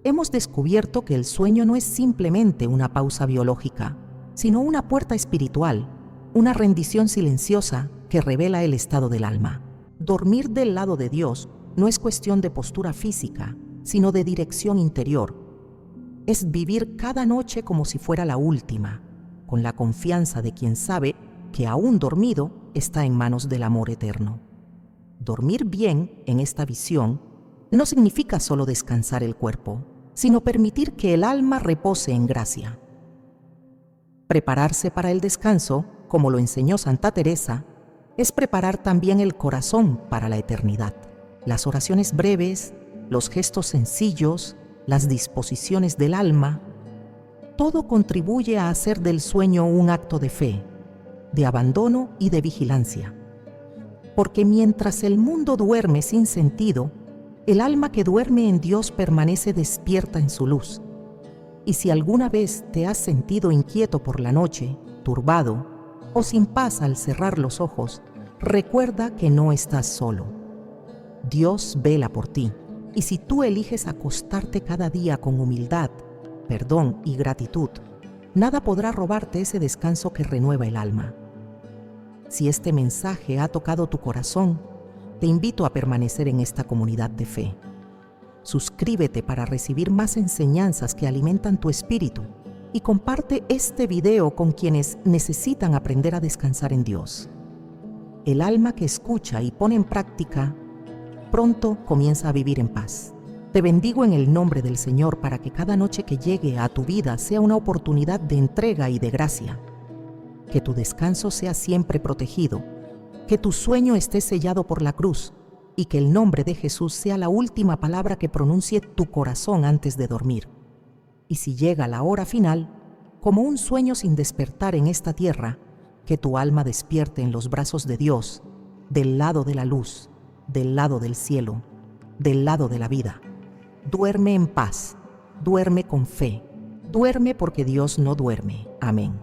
Hemos descubierto que el sueño no es simplemente una pausa biológica, sino una puerta espiritual, una rendición silenciosa que revela el estado del alma. Dormir del lado de Dios no es cuestión de postura física, sino de dirección interior. Es vivir cada noche como si fuera la última, con la confianza de quien sabe que aún dormido está en manos del amor eterno. Dormir bien en esta visión no significa solo descansar el cuerpo, sino permitir que el alma repose en gracia. Prepararse para el descanso, como lo enseñó Santa Teresa, es preparar también el corazón para la eternidad. Las oraciones breves, los gestos sencillos, las disposiciones del alma, todo contribuye a hacer del sueño un acto de fe, de abandono y de vigilancia. Porque mientras el mundo duerme sin sentido, el alma que duerme en Dios permanece despierta en su luz. Y si alguna vez te has sentido inquieto por la noche, turbado o sin paz al cerrar los ojos, recuerda que no estás solo. Dios vela por ti, y si tú eliges acostarte cada día con humildad, perdón y gratitud, nada podrá robarte ese descanso que renueva el alma. Si este mensaje ha tocado tu corazón, te invito a permanecer en esta comunidad de fe. Suscríbete para recibir más enseñanzas que alimentan tu espíritu y comparte este video con quienes necesitan aprender a descansar en Dios. El alma que escucha y pone en práctica, pronto comienza a vivir en paz. Te bendigo en el nombre del Señor para que cada noche que llegue a tu vida sea una oportunidad de entrega y de gracia. Que tu descanso sea siempre protegido, que tu sueño esté sellado por la cruz y que el nombre de Jesús sea la última palabra que pronuncie tu corazón antes de dormir. Y si llega la hora final, como un sueño sin despertar en esta tierra, que tu alma despierte en los brazos de Dios, del lado de la luz, del lado del cielo, del lado de la vida. Duerme en paz, duerme con fe, duerme porque Dios no duerme. Amén.